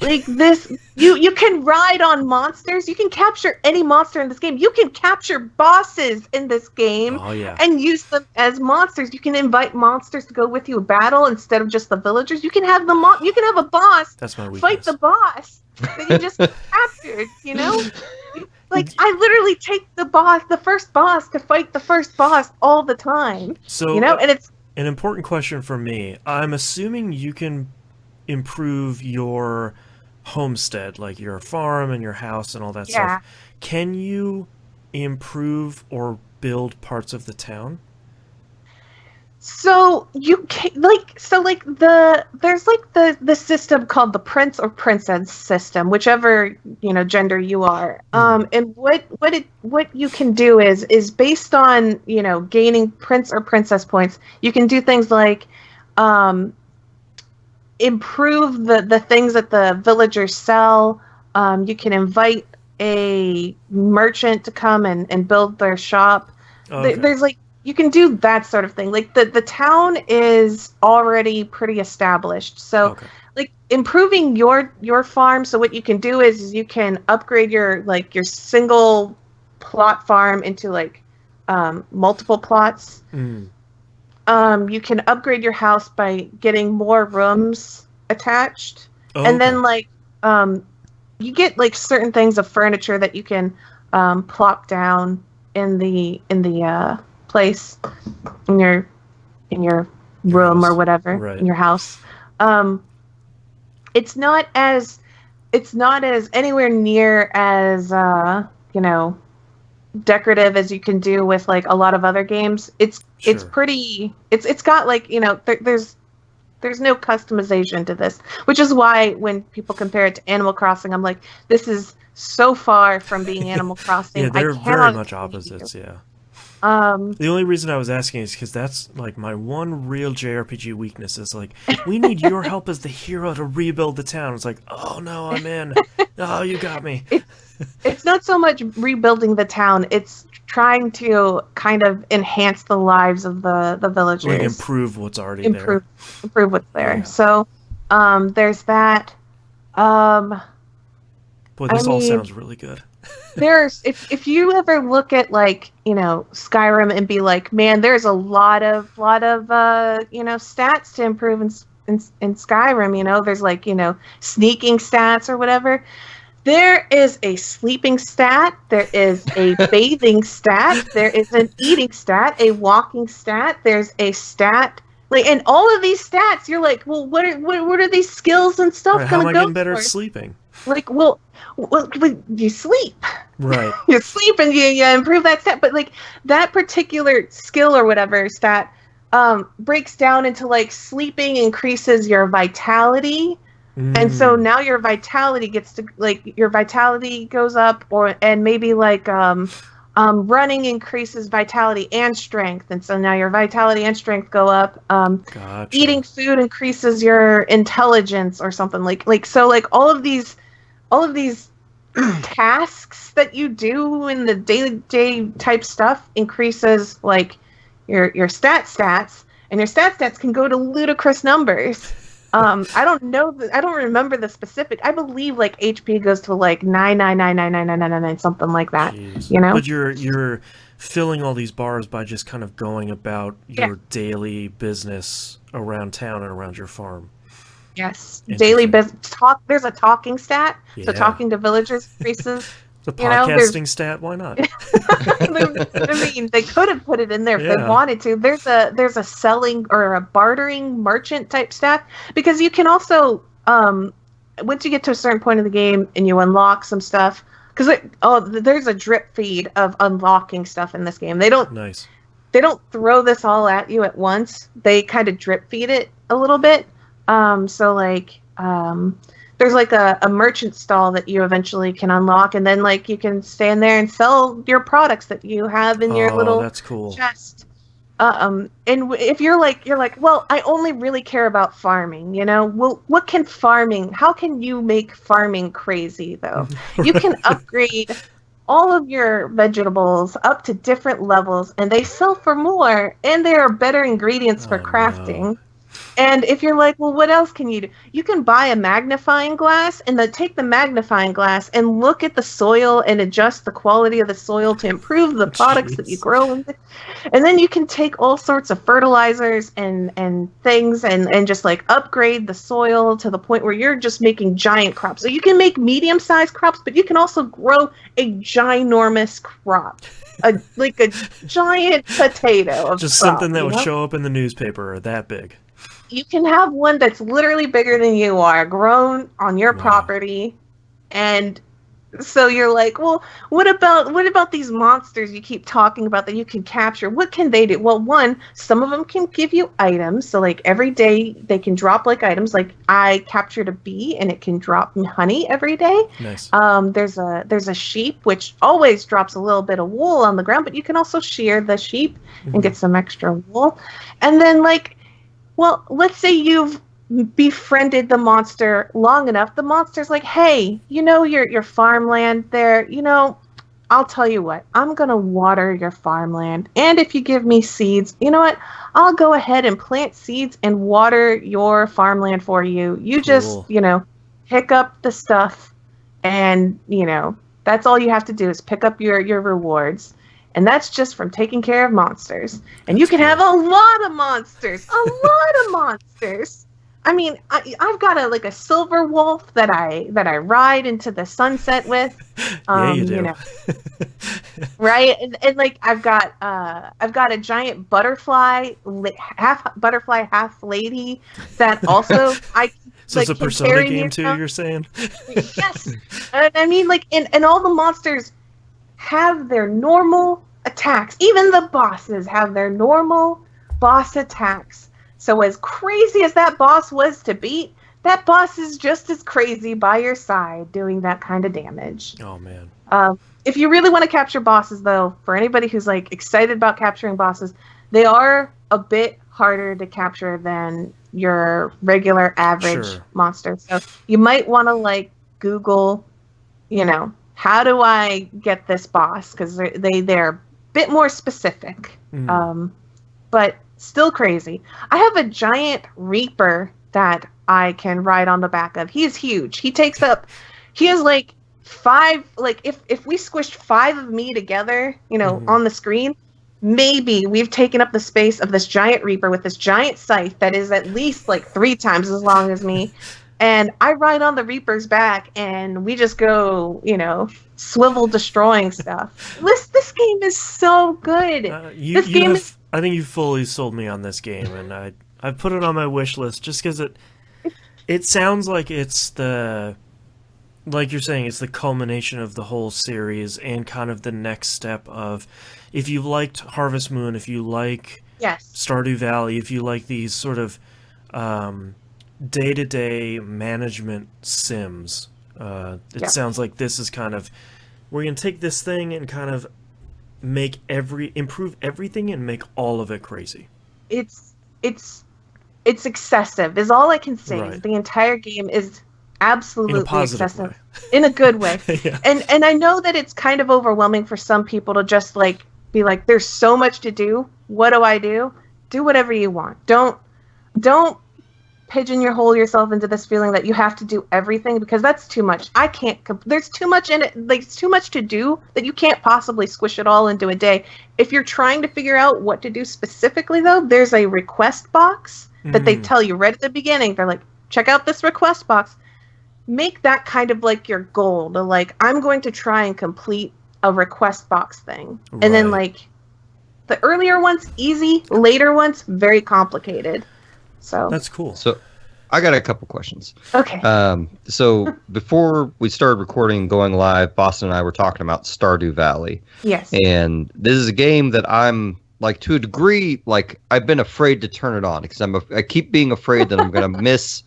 Like this, you can ride on monsters. You can capture any monster in this game. You can capture bosses in this game and use them as monsters. You can invite monsters to go with you in battle instead of just the villagers. You can have you can have a boss fight the boss that you just captured. Like I literally take the first boss to fight the first boss all the time. So and it's an important question for me. I'm assuming you can improve your homestead, like your farm and your house and all that stuff. Can you improve or build parts of the town? So you can there's the system called the prince or princess system, whichever gender you are. And what you can do is based on gaining prince or princess points. You can do things like improve the things that the villagers sell. You can invite a merchant to come and build their shop. Okay. There's like, you can do that sort of thing. Like the town is already pretty established. So like improving your farm. So what you can do is you can upgrade your single plot farm into like multiple plots. You can upgrade your house by getting more rooms attached. And then like you get like certain things of furniture that you can plop down in the place in your room or whatever in your house. It's not as anywhere near as decorative as you can do with like a lot of other games. It's pretty. It's got like, you know, there's no customization to this, which is why when people compare it to Animal Crossing, I'm like, this is so far from being Animal Crossing. Yeah, they're very much opposites. Yeah. The only reason I was asking is because that's like my one real JRPG weakness is like, we need your help as the hero to rebuild the town. It's like, oh no, I'm in. Oh, you got me. It's not so much rebuilding the town. It's trying to kind of enhance the lives of the villagers. Like improve what's already there. Improve what's there. Yeah. So there's that. Boy, this all sounds really good. There's if you ever look at like, you know, Skyrim and be like, man, there's a lot of you know, stats to improve in Skyrim, you know, there's like, you know, sneaking stats or whatever. There is a sleeping stat, there is a bathing stat, there is an eating stat, a walking stat, there's a stat, like, and all of these stats, you're like, well, what are these skills and stuff how am I getting better for? at sleeping? Like, well, you sleep. Right. You sleep and you improve that stat, but like that particular skill or whatever stat breaks down into like sleeping increases your vitality. And so now your vitality gets to like your vitality goes up, and maybe like running increases vitality and strength, and so now your vitality and strength go up. Gotcha. Eating food increases your intelligence or something like so like all of these tasks that you do in the day type stuff increases like your stats, and your stats can go to ludicrous numbers. I don't remember the specific. I believe like HP goes to like 9999999 something like that. Jeez. You know, but you're filling all these bars by just kind of going about your daily business around town and around your farm. Yes, daily business talk. There's a talking stat, so talking to villagers increases. The podcasting stat, why not? I mean, they could have put it in there if they wanted to. There's a selling or a bartering merchant type stat, because you can also once you get to a certain point of the game and you unlock some stuff, because there's a drip feed of unlocking stuff in this game. They don't throw this all at you at once. They kind of drip feed it a little bit. So like there's like a merchant stall that you eventually can unlock, and then like you can stand there and sell your products that you have in your little chest. And if you're like, well, I only really care about farming, you know, well, how can you make farming crazy though? You can upgrade all of your vegetables up to different levels, and they sell for more, and there are better ingredients for crafting. No. And if you're like, well, what else can you do? You can buy a magnifying glass and then take the magnifying glass and look at the soil and adjust the quality of the soil to improve the products that you grow. And then you can take all sorts of fertilizers and things and just like upgrade the soil to the point where you're just making giant crops. So you can make medium-sized crops, but you can also grow a ginormous crop. Like a giant potato. Just something that would show up in the newspaper or that big. You can have one that's literally bigger than you are, grown on your property, and so you're like, well, what about these monsters you keep talking about that you can capture? What can they do? Well, one, some of them can give you items, so like every day they can drop like items. Like I captured a bee and it can drop me honey every day. Nice. There's a sheep which always drops a little bit of wool on the ground, but you can also shear the sheep and get some extra wool. And then like, well, let's say you've befriended the monster long enough. The monster's like, hey, you know your farmland there, you know, I'll tell you what, I'm going to water your farmland. And if you give me seeds, you know what, I'll go ahead and plant seeds and water your farmland for you. You just, you know, pick up the stuff and, you know, that's all you have to do is pick up your rewards. And that's just from taking care of monsters. And you can have a lot of monsters. I mean, I've got a silver wolf that I ride into the sunset with. Yeah, you do. You know, right? And like I've got a giant butterfly, half butterfly, half lady that also I. So it's a Persona game too, you're saying? Yes. And I mean, like, and all the monsters have their normal attacks. Even the bosses have their normal boss attacks. So as crazy as that boss was to beat, that boss is just as crazy by your side doing that kind of damage. Oh, man. If you really want to capture bosses, though, for anybody who's like excited about capturing bosses, they are a bit harder to capture than your regular average monster. So you might want to like Google, how do I get this boss? Because they're a bit more specific, but still crazy. I have a giant Reaper that I can ride on the back of. He's huge. He has like 5, like if we squished 5 of me together, on the screen, maybe we've taken up the space of this giant Reaper with this giant scythe that is at least like 3 times as long as me. And I ride on the Reaper's back and we just go, swivel destroying stuff. This game is so good. I think you fully sold me on this game, and I put it on my wish list just because it sounds like it's like you're saying, it's the culmination of the whole series and kind of the next step of, if you liked Harvest Moon, if you like Stardew Valley, if you like these sort of day-to-day management sims, it sounds like this is kind of, we're going to take this thing and kind of improve everything and make all of it crazy. It's excessive is all I can say. Right. The entire game is absolutely excessive in a good way. Yeah. And I know that it's kind of overwhelming for some people to just like be like, there's so much to do. What do I do? Do whatever you want. Don't pigeonhole yourself into this feeling that you have to do everything, because that's too much. There's too much in it. Like, it's too much to do that you can't possibly squish it all into a day. If you're trying to figure out what to do specifically, though, there's a request box that they tell you right at the beginning. They're like, check out this request box. Make that kind of like your goal to like, I'm going to try and complete a request box thing. Right. And then like the earlier ones, easy, later ones, very complicated. So that's cool. So I got a couple questions. Okay. So before we started recording and going live, Boston and I were talking about Stardew Valley. Yes. And this is a game that I'm like, to a degree, like I've been afraid to turn it on because I keep being afraid that I'm going to miss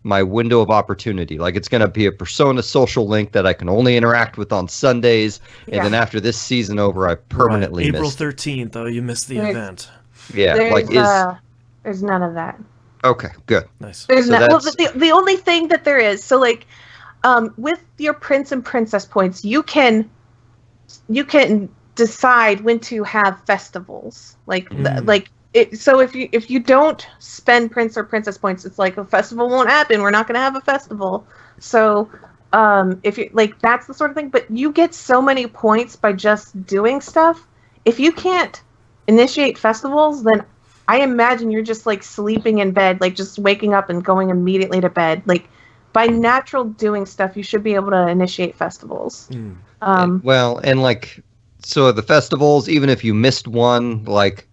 my window of opportunity. Like, it's going to be a Persona social link that I can only interact with on Sundays. And then after this season over, I permanently April missed 13th, though, you missed the event. Yeah. There's none of that. Okay, good. Nice. There's the only thing that there is, so like, with your prince and princess points, you can decide when to have festivals. So if you don't spend prince or princess points, it's like a festival won't happen. We're not going to have a festival. So if you like, that's the sort of thing. But you get so many points by just doing stuff. If you can't initiate festivals, then I imagine you're just like sleeping in bed, like just waking up and going immediately to bed. Like, by natural doing stuff, you should be able to initiate festivals. So the festivals, even if you missed one, like,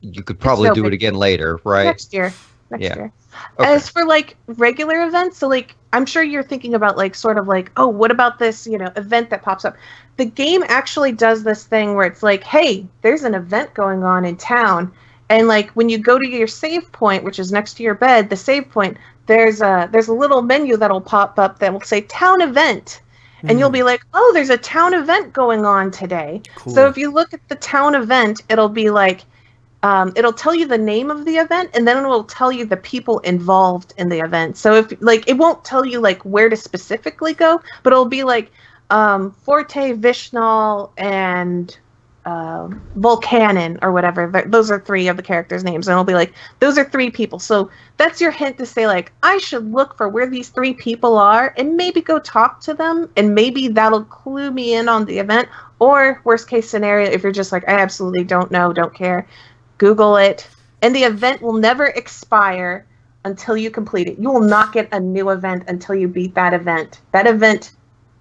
you could probably do it again later, right? Next year. Okay. As for like regular events, so like, I'm sure you're thinking about like sort of like, oh, what about this, event that pops up? The game actually does this thing where it's like, hey, there's an event going on in town. And like, when you go to your save point, which is next to your bed, the save point, there's a little menu that'll pop up that will say town event. And you'll be like, oh, there's a town event going on today. Cool. So if you look at the town event, it'll be like, it'll tell you the name of the event, and then it will tell you the people involved in the event. So if like, it won't tell you like where to specifically go, but it'll be like Forte, Vishnal, and Volcanin or whatever. Those are 3 of the characters' names, and it'll be like, those are 3 people. So that's your hint to say like, I should look for where these 3 people are and maybe go talk to them, and maybe that'll clue me in on the event. Or worst case scenario, if you're just like, I absolutely don't know, don't care, Google it, and the event will never expire until you complete it. You will not get a new event until you beat that event. That event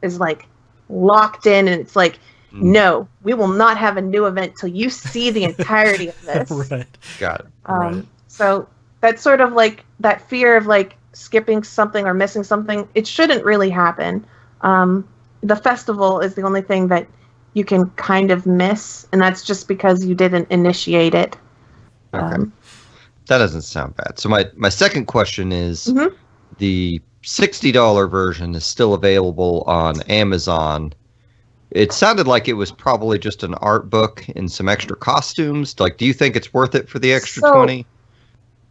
is like locked in, and it's like, no, we will not have a new event till you see the entirety of this. Right. Got it. Right. So that's sort of like that fear of like skipping something or missing something. It shouldn't really happen. The festival is the only thing that you can kind of miss, and that's just because you didn't initiate it. Okay. That doesn't sound bad. So my second question is, the $60 version is still available on Amazon. It sounded like it was probably just an art book and some extra costumes. Like, do you think it's worth it for the extra 20?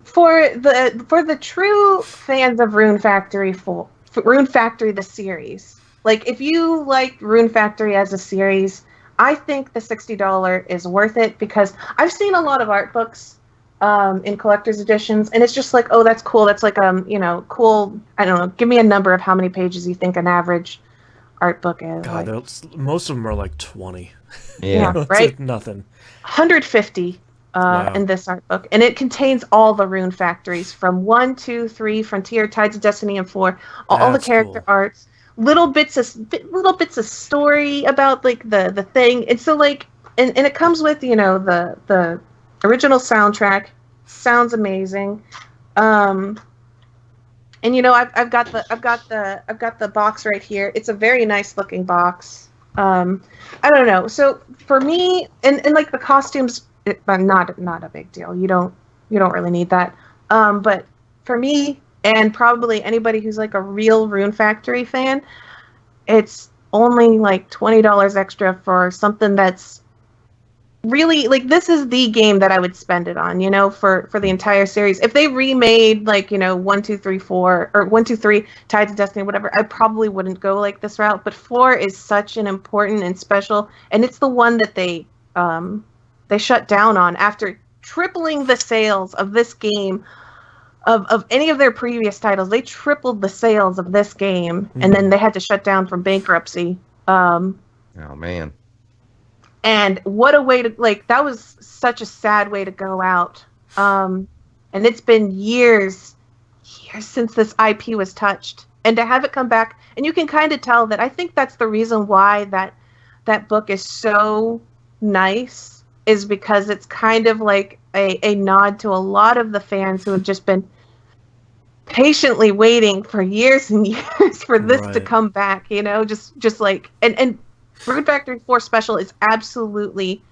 For the true fans of Rune Factory for Rune Factory the series, like if you like Rune Factory as a series, I think the $60 is worth it, because I've seen a lot of art books in collector's editions, and it's just like, oh, that's cool. That's like cool. I don't know. Give me a number of how many pages you think an average art book is. God, like, most of them are like 20. Yeah, It's right. like nothing. 150 in this art book, and it contains all the Rune Factories from 1, 2, 3, Frontier, Tides of Destiny, and 4. All the character arts, little bits of story about like the thing, and so like, and it comes with the original soundtrack. Sounds amazing. And I've got the box right here. It's a very nice looking box. I don't know. So for me, and like the costumes, not a big deal. You don't really need that. But for me, and probably anybody who's like a real Rune Factory fan, it's only like $20 extra for something that's really, like, this is the game that I would spend it on, for the entire series. If they remade, like, 1, 2, 3, 4, or 1, 2, 3, Tides of Destiny, whatever, I probably wouldn't go like this route. But 4 is such an important and special, and it's the one that they shut down on after tripling the sales of this game of any of their previous titles. They tripled the sales of this game, and then they had to shut down from bankruptcy. Oh man. And what a way to, like, that was such a sad way to go out. And it's been years since this IP was touched. And to have it come back, and you can kind of tell that, I think that's the reason why that book is so nice, is because it's kind of like a nod to a lot of the fans who have just been patiently waiting for years and years for this to come back, just like, and Rune Factory 4 Special is absolutely,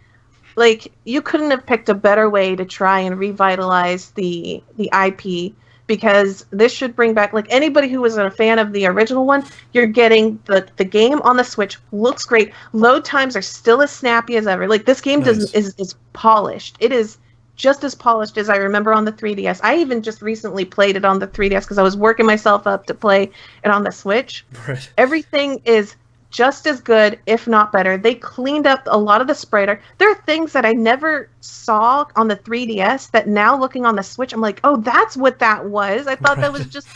like, you couldn't have picked a better way to try and revitalize the IP, because this should bring back, like, anybody who was a fan of the original one. You're getting the game on the Switch, looks great. Load times are still as snappy as ever. Like, this game is polished. It is just as polished as I remember on the 3DS. I even just recently played it on the 3DS because I was working myself up to play it on the Switch. Right. Everything is just as good, if not better. They cleaned up a lot of the sprite art. There are things that I never saw on the 3DS that now, looking on the Switch, I'm like, oh, that's what that was. I thought that was just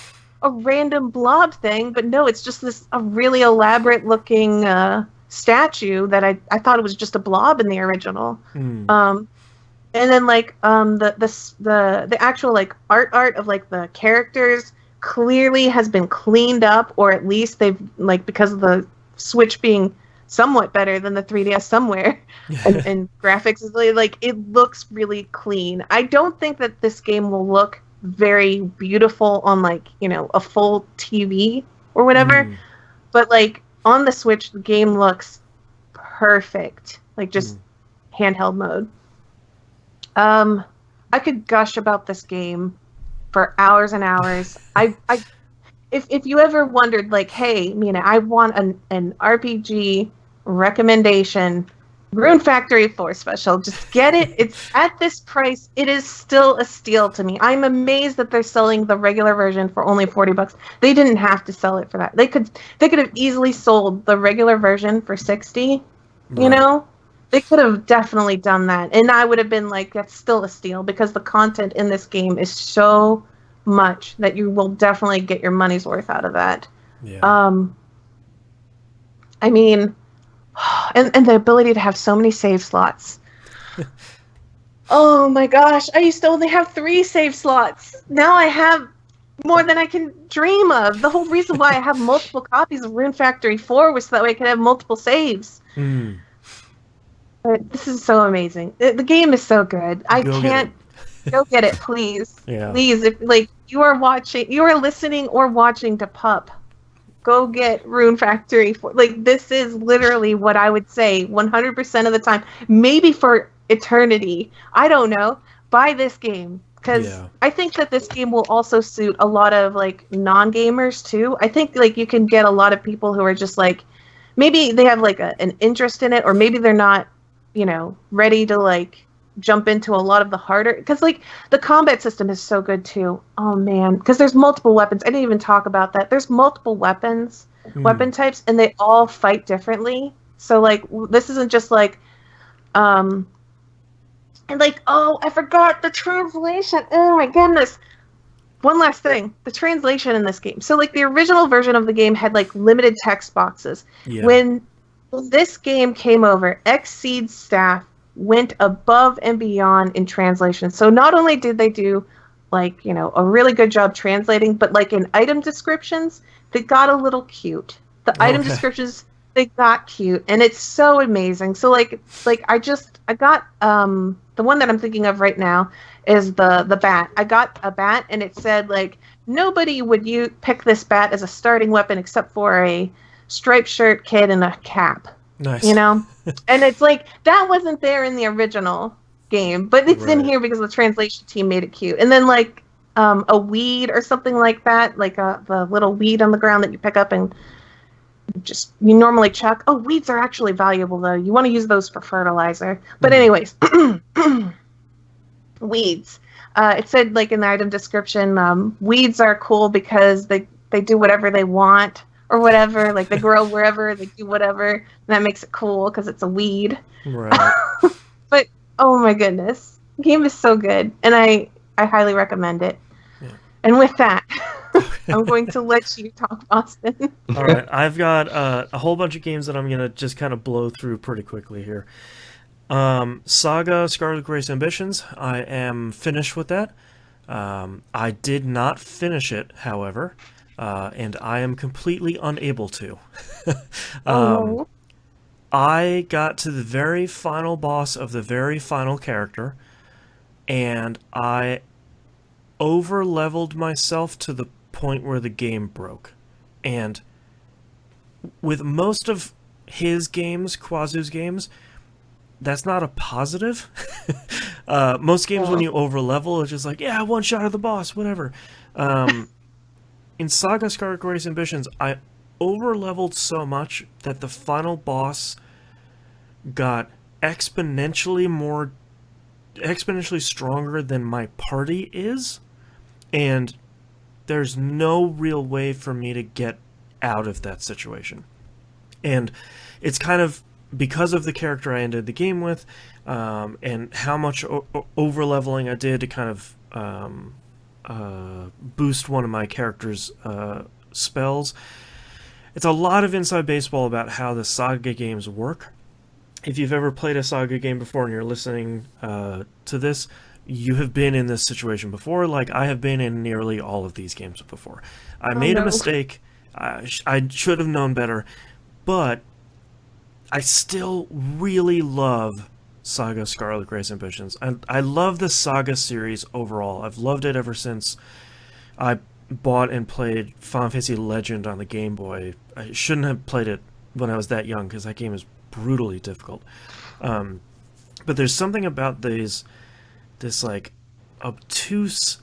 a random blob thing, but no, it's just a really elaborate looking statue that I thought it was just a blob in the original. And then like the actual like art of like the characters clearly has been cleaned up, or at least they've, like, because of the Switch being somewhat better than the 3DS somewhere, and graphics is like, it looks really clean. I don't think that this game will look very beautiful on, like, a full TV or whatever, but like on the Switch, the game looks perfect, like just handheld mode. I could gush about this game for hours and hours. If you ever wondered, like, hey, Mina, I want an RPG recommendation, Rune Factory 4 Special, just get it. It's at this price. It is still a steal to me. I'm amazed that they're selling the regular version for only $40. They didn't have to sell it for that. They could have easily sold the regular version for $60. They could have definitely done that, and I would have been like, that's still a steal, because the content in this game is so much that you will definitely get your money's worth out of that. I mean, and the ability to have so many save slots. Oh my gosh, I used to only have 3 save slots. Now I have more than I can dream of. The whole reason why I have multiple copies of Rune Factory 4 was so that way I could have multiple saves. But this is so amazing. The game is so good. Go get it, please. Yeah. Please, if, like, you are listening or watching to PUP, go get Rune Factory. Like, this is literally what I would say 100% of the time, maybe for eternity. I don't know. Buy this game. Because I think that this game will also suit a lot of, like, non-gamers, too. I think, like, you can get a lot of people who are just, like, maybe they have, like, an interest in it, or maybe they're not, you know, ready to, like, jump into a lot of the harder... Because, like, the combat system is so good, too. Oh, man. Because there's multiple weapons. I didn't even talk about that. There's multiple weapons, weapon types, and they all fight differently. So, like, this isn't just, like... And, like, oh, I forgot the translation. Oh, my goodness. One last thing. The translation in this game. So, like, the original version of the game had, like, limited text boxes. Yeah. When this game came over, Xseed's staff went above and beyond in translation. So not only did they do, like, you know, a really good job translating, but, like, in item descriptions, they got a little cute. The item descriptions, they got cute, and it's so amazing. So, like I got the one that I'm thinking of right now is the bat. I got a bat, and it said, like, nobody would pick this bat as a starting weapon except for a striped shirt kid and a cap. Nice. You know? And it's like, that wasn't there in the original game, but it's in here because the translation team made it cute. And then, like, a weed or something like that, like the little weed on the ground that you pick up and just you normally chuck. Oh, weeds are actually valuable, though. You want to use those for fertilizer. But anyways, weeds. It said, like, in the item description, weeds are cool because they do whatever they want. Or whatever, like, they grow wherever, they do whatever, and that makes it cool because it's a weed. Right. But, oh my goodness. The game is so good, and I highly recommend it. Yeah. And with that, I'm going to let you talk, Boston. All right, I've got a whole bunch of games that I'm going to just kind of blow through pretty quickly here. SaGa, Scarlet Grace Ambitions, I am finished with that. I did not finish it, however. And I am completely unable to. I got to the very final boss of the very final character, and I over-leveled myself to the point where the game broke. And with most of his games, Quazu's games, that's not a positive. Most games, when you over-level, it's just like, yeah, one shot of the boss, whatever. In SaGa Scarlet Grace Ambitions, I over-leveled so much that the final boss got exponentially stronger than my party is, and there's no real way for me to get out of that situation. And it's kind of because of the character I ended the game with, and how much over-leveling I did to kind of boost one of my character's spells. It's a lot of inside baseball about how the SaGa games work. If you've ever played a SaGa game before and you're listening to this, you have been in this situation before, like I have been in nearly all of these games before. I made a mistake. I should have known better, but I still really love SaGa Scarlet Grace Ambitions. I love the SaGa series overall. I've loved it ever since I bought and played Final Fantasy Legend on the Game Boy. I shouldn't have played it when I was that young because that game is brutally difficult. But there's something about this like obtuse,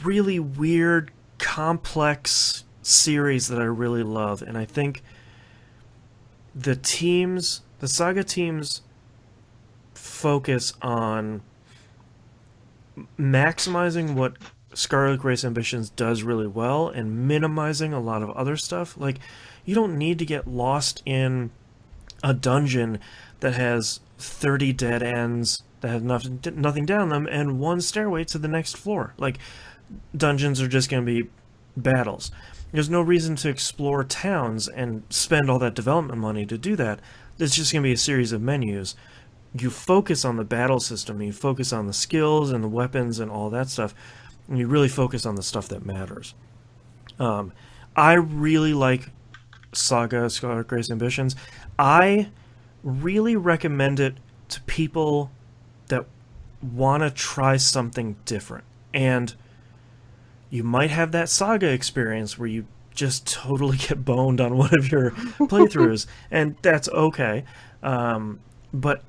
really weird, complex series that I really love, and I think the SaGa teams focus on maximizing what Scarlet Grace Ambitions does really well and minimizing a lot of other stuff. Like, you don't need to get lost in a dungeon that has 30 dead ends that have nothing down them and one stairway to the next floor. Like, dungeons are just going to be battles. There's no reason to explore towns and spend all that development money to do that. It's just going to be a series of menus. You focus on the battle system, you focus on the skills and the weapons and all that stuff, and you really focus on the stuff that matters. I really like SaGa Scarlet Grace Ambitions. I really recommend it to people that want to try something different. And you might have that SaGa experience where you just totally get boned on one of your playthroughs, and that's okay. But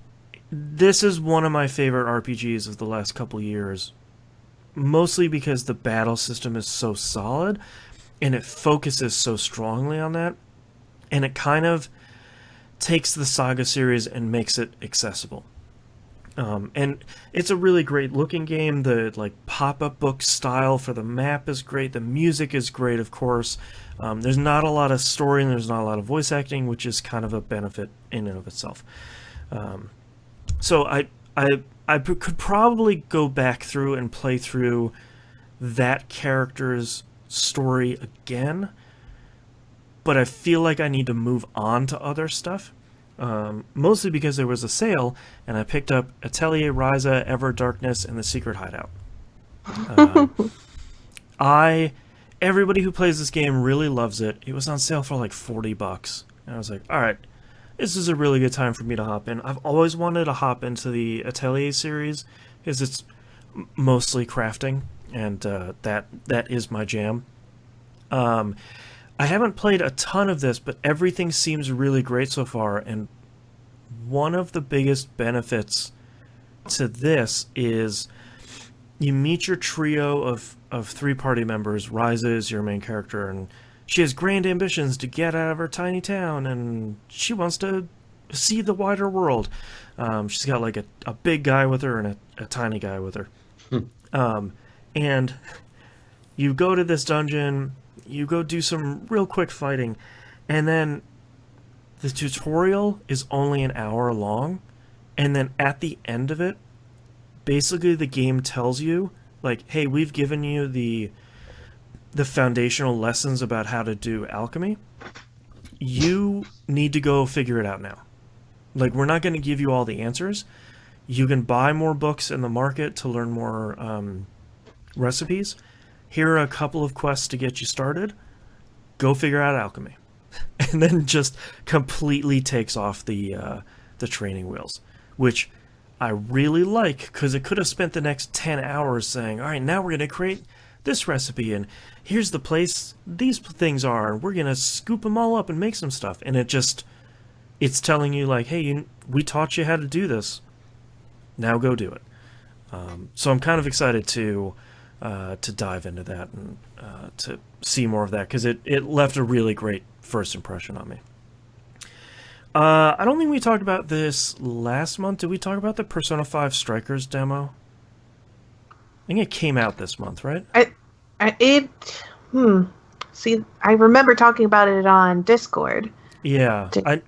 this is one of my favorite RPGs of the last couple years, mostly because the battle system is so solid, and it focuses so strongly on that, and it kind of takes the SaGa series and makes it accessible. And it's a really great looking game. The pop-up book style for the map is great. The music is great, of course. There's not a lot of story and there's not a lot of voice acting, which is kind of a benefit in and of itself. So I could probably go back through and play through that character's story again, but I feel like I need to move on to other stuff. Mostly because there was a sale, and I picked up Atelier, Ryza, Ever Darkness, and The Secret Hideout. Everybody who plays this game really loves it. It was on sale for like $40, and I was like, all right, this is a really good time for me to hop in. I've always wanted to hop into the Atelier series because it's mostly crafting, and that is my jam. I haven't played a ton of this, but everything seems really great so far, and one of the biggest benefits to this is you meet your trio of 3 party members. Ryza is your main character, and she has grand ambitions to get out of her tiny town, and she wants to see the wider world. She's got like a big guy with her and a tiny guy with her. And you go to this dungeon, you go do some real quick fighting, and then the tutorial is only an hour long, and then at the end of it, basically the game tells you, like, hey, we've given you the foundational lessons about how to do alchemy. You need to go figure it out now. Like, we're not going to give you all the answers. You can buy more books in the market to learn more recipes. Here are a couple of quests to get you started. Go figure out alchemy. And then just completely takes off the training wheels, which I really like, because it could have spent the next 10 hours saying, all right, now we're going to create this recipe, and here's the place these things are, and we're going to scoop them all up and make some stuff. And it's telling you, like, hey, we taught you how to do this. Now go do it. So I'm kind of excited to dive into that and to see more of that, because it left a really great first impression on me. I don't think we talked about this last month. Did we talk about the Persona 5 Strikers demo? I think it came out this month, right? See, I remember talking about it on Discord. Yeah. I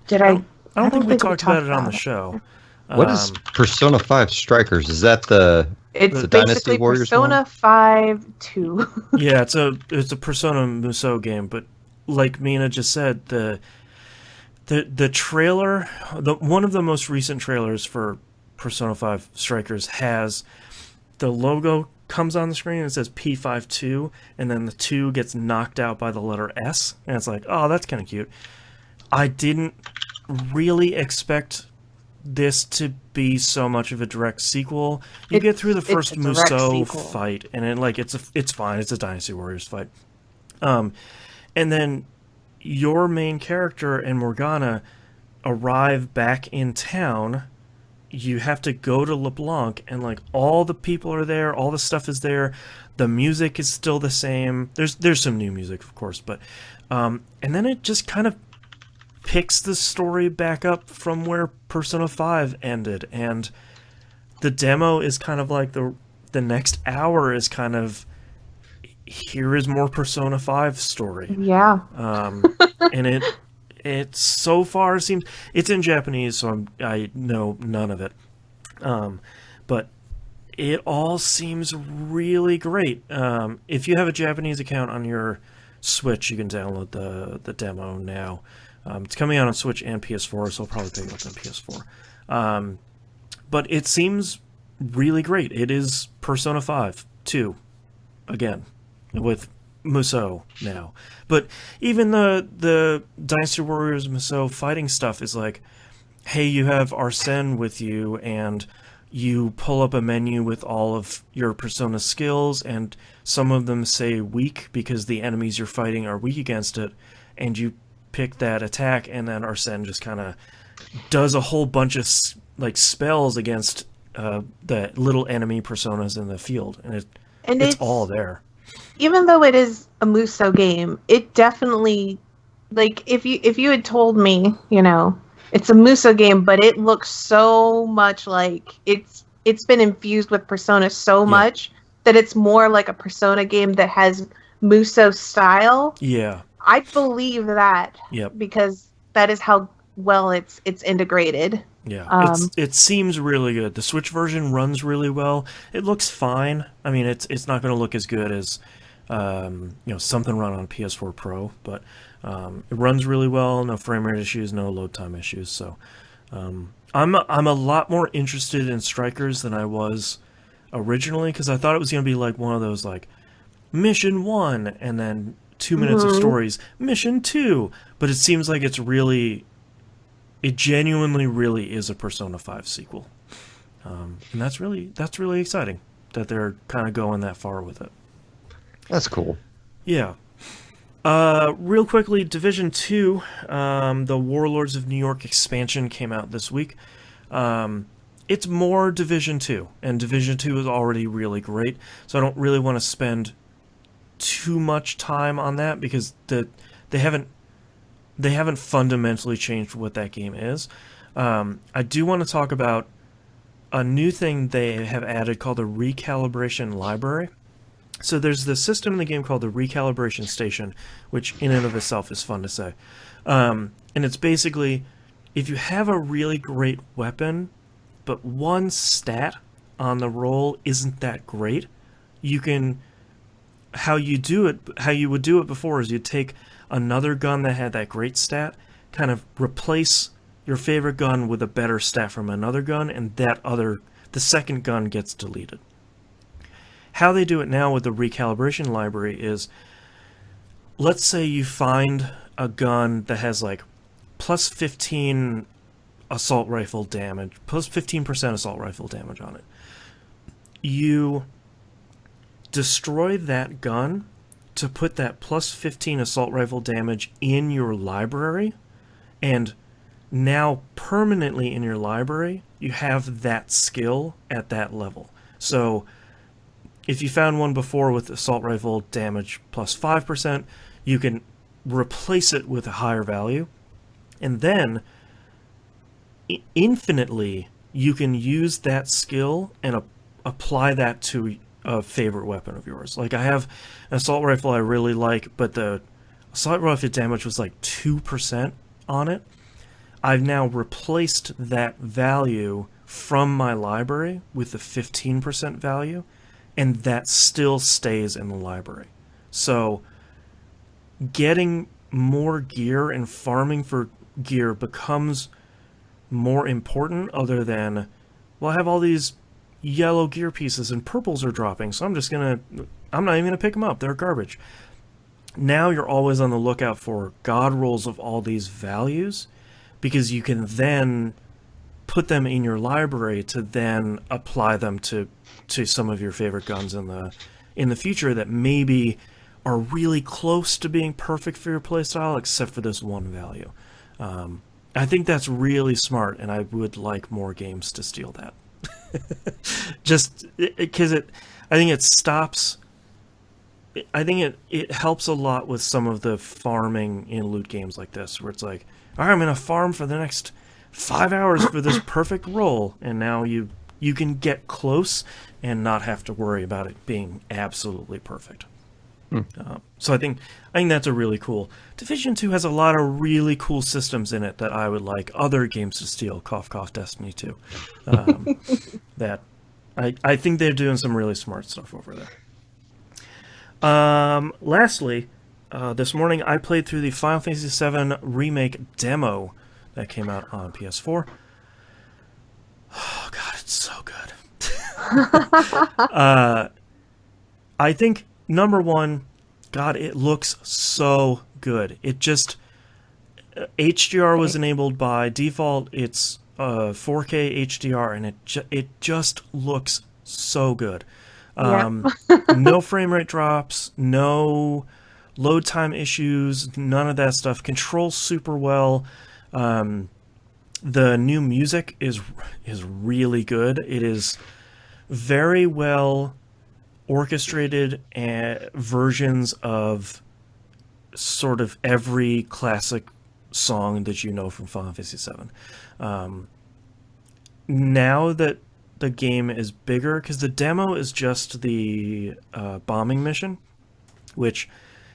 don't think we talked about it on the show. What is Persona 5 Strikers? Is that the Dynasty Warriors Persona one? 5 2. Yeah, it's a Persona Musou game, but like Mina just said, the trailer, one of the most recent trailers for Persona 5 Strikers has the logo comes on the screen and it says P52, and then the 2 gets knocked out by the letter S, and it's like, oh, that's kind of cute. I didn't really expect this to be so much of a direct sequel. You get through the first Musou fight, and it's fine. It's a Dynasty Warriors fight. And then your main character and Morgana arrive back in town. You have to go to LeBlanc, and like all the people are there, all the stuff is there. The music is still the same. There's some new music, of course, but and then it just kind of picks the story back up from where Persona 5 ended, and the demo is kind of like the next hour is kind of, here is more Persona 5 story. Yeah. And it so far seems, it's in Japanese, so I know none of it. But it all seems really great. If you have a Japanese account on your Switch, you can download the demo now. It's coming out on Switch and PS4, so I'll probably pick it up on PS4. But it seems really great. It is Persona 5 2, again, with Musou now. But even the Dynasty Warriors Musou fighting stuff is like, hey, you have Arsene with you, and you pull up a menu with all of your Persona skills, and some of them say weak because the enemies you're fighting are weak against it, and you pick that attack, and then Arsene just kind of does a whole bunch of spells against the little enemy personas in the field, and it's all there. Even though it is a Muso game, it definitely, like, if you had told me, it's a Muso game, but it looks so much like it's been infused with Persona so much that it's more like a Persona game that has Muso style. Yeah. I believe that. Yep. Because that is how well it's integrated. Yeah. It seems really good. The Switch version runs really well. It looks fine. I mean, it's not going to look as good as something run on PS4 Pro, but it runs really well. No frame rate issues, no load time issues. So I'm a lot more interested in Strikers than I was originally, because I thought it was going to be like one of those like Mission 1 and then 2 minutes of stories, Mission 2. But it seems like it genuinely really is a Persona 5 sequel, and that's really exciting that they're kind of going that far with it. That's cool. Yeah. Real quickly, Division 2, the Warlords of New York expansion came out this week. It's more Division 2, and Division 2 is already really great, so I don't really want to spend too much time on that, because they haven't fundamentally changed what that game is. I do want to talk about a new thing they have added called the Recalibration Library. So there's this system in the game called the Recalibration Station, which in and of itself is fun to say. And it's basically, if you have a really great weapon, but one stat on the roll isn't that great, how you would do it before is you'd take another gun that had that great stat, kind of replace your favorite gun with a better stat from another gun, and the second gun gets deleted. How they do it now with the Recalibration Library is, let's say you find a gun that has like plus 15 assault rifle damage, plus 15% assault rifle damage on it. You destroy that gun to put that plus 15 assault rifle damage in your library, and now permanently in your library you have that skill at that level. So if you found one before with assault rifle damage plus 5%, you can replace it with a higher value, and then infinitely you can use that skill and apply that to a favorite weapon of yours. Like, I have an assault rifle I really like, but the assault rifle damage was like 2% on it. I've now replaced that value from my library with the 15% value, and that still stays in the library. So getting more gear and farming for gear becomes more important, other than, well, I have all these yellow gear pieces and purples are dropping, so I'm not even gonna pick them up, they're garbage. Now you're always on the lookout for god rolls of all these values, because you can then put them in your library to then apply them to some of your favorite guns in the future that maybe are really close to being perfect for your playstyle, except for this one value. I think that's really smart, and I would like more games to steal that. Just because I think it stops. I think it helps a lot with some of the farming in loot games like this, where it's like, all right, I'm going to farm for the next 5 hours for this perfect roll, and now you can get close and not have to worry about it being absolutely perfect. So I think that's a really cool. Division 2 has a lot of really cool systems in it that I would like other games to steal. Cough, cough, Destiny 2. That I think they're doing some really smart stuff over there. Lastly, this morning I played through the Final Fantasy VII Remake demo that came out on PS4. Oh god, it's so good. I think, number one, God, it looks so good. It just, HDR was enabled by default. It's 4K HDR, and it just looks so good. Yeah. No frame rate drops, no load time issues, none of that stuff. Controls super well. The new music is really good. It is very well orchestrated versions of sort of every classic song that you know from Final Fantasy VII. Now that the game is bigger, because the demo is just the bombing mission, which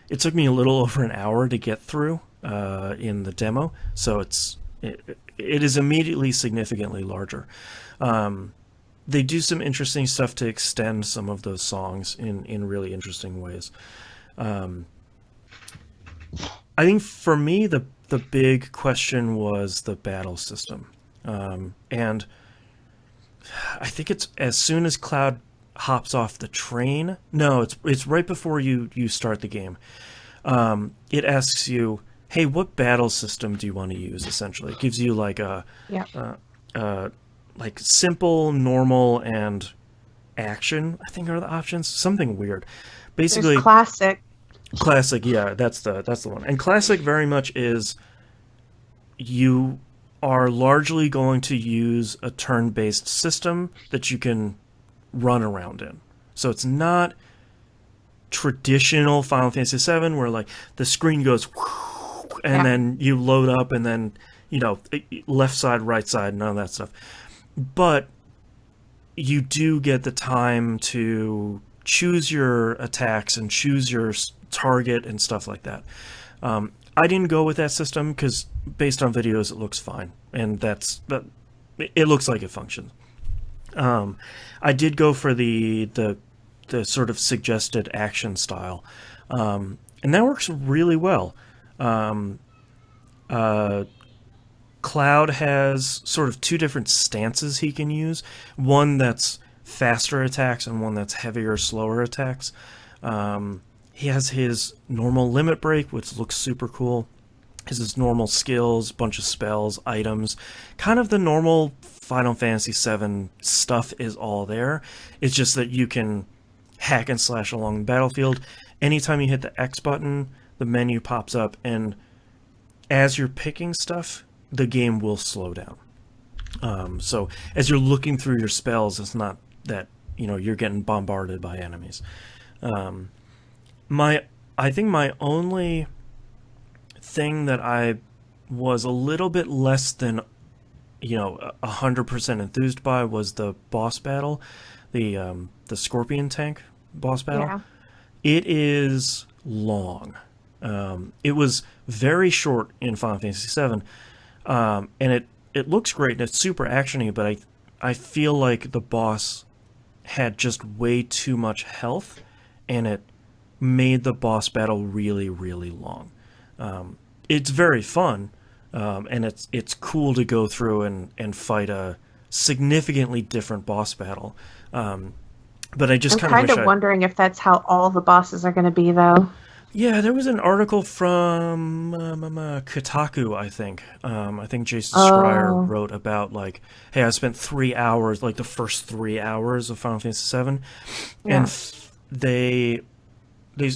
it took me a little over an hour to get through in the demo, so it is immediately significantly larger. They do some interesting stuff to extend some of those songs in really interesting ways. I think for me, the big question was the battle system. And I think it's as soon as Cloud hops off the train. No, it's right before you start the game. It asks you, hey, what battle system do you want to use, essentially? It gives you like a like simple, normal, and action, I think are the options. Something weird. Basically, there's classic. Classic, yeah, that's the one. And classic very much is you are largely going to use a turn-based system that you can run around in. So it's not traditional Final Fantasy VII where like the screen goes and then you load up and then, you know, left side, right side, none of that stuff. But you do get the time to choose your attacks and choose your target and stuff like that. I didn't go with that system because based on videos it looks fine, and it looks like it functions. I did go for the sort of suggested action style, and that works really well. Cloud has sort of two different stances he can use. One that's faster attacks and one that's heavier, slower attacks. He has his normal limit break, which looks super cool. His normal skills, bunch of spells, items. Kind of the normal Final Fantasy VII stuff is all there. It's just that you can hack and slash along the battlefield. Anytime you hit the X button, the menu pops up, and as you're picking stuff, the game will slow down. So as you're looking through your spells, it's not that, you know, you're getting bombarded by enemies. I think my only thing that I was a little bit less than, 100% enthused by was the boss battle, the Scorpion tank boss battle. Yeah. It is long. It was very short in Final Fantasy VII, and it looks great and it's super actiony, but I feel like the boss had just way too much health, and it made the boss battle really, really long. It's very fun, and it's cool to go through and fight a significantly different boss battle. But I just I'm kind of wondering if that's how all the bosses are going to be, though. Yeah, there was an article from Kotaku, I think. I think Jason Schreier wrote about, like, hey, I spent 3 hours, like the first 3 hours of Final Fantasy VII, and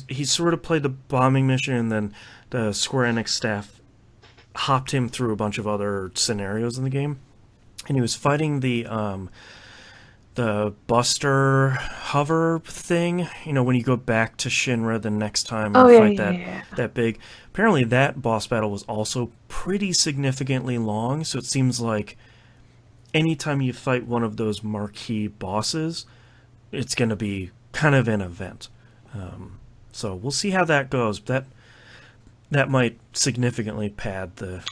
he sort of played the bombing mission, and then the Square Enix staff hopped him through a bunch of other scenarios in the game, and he was fighting the Buster hover thing, when you go back to Shinra the next time and fight that big. Apparently that boss battle was also pretty significantly long, so it seems like anytime you fight one of those marquee bosses, it's going to be kind of an event. So we'll see how that goes. That might significantly pad the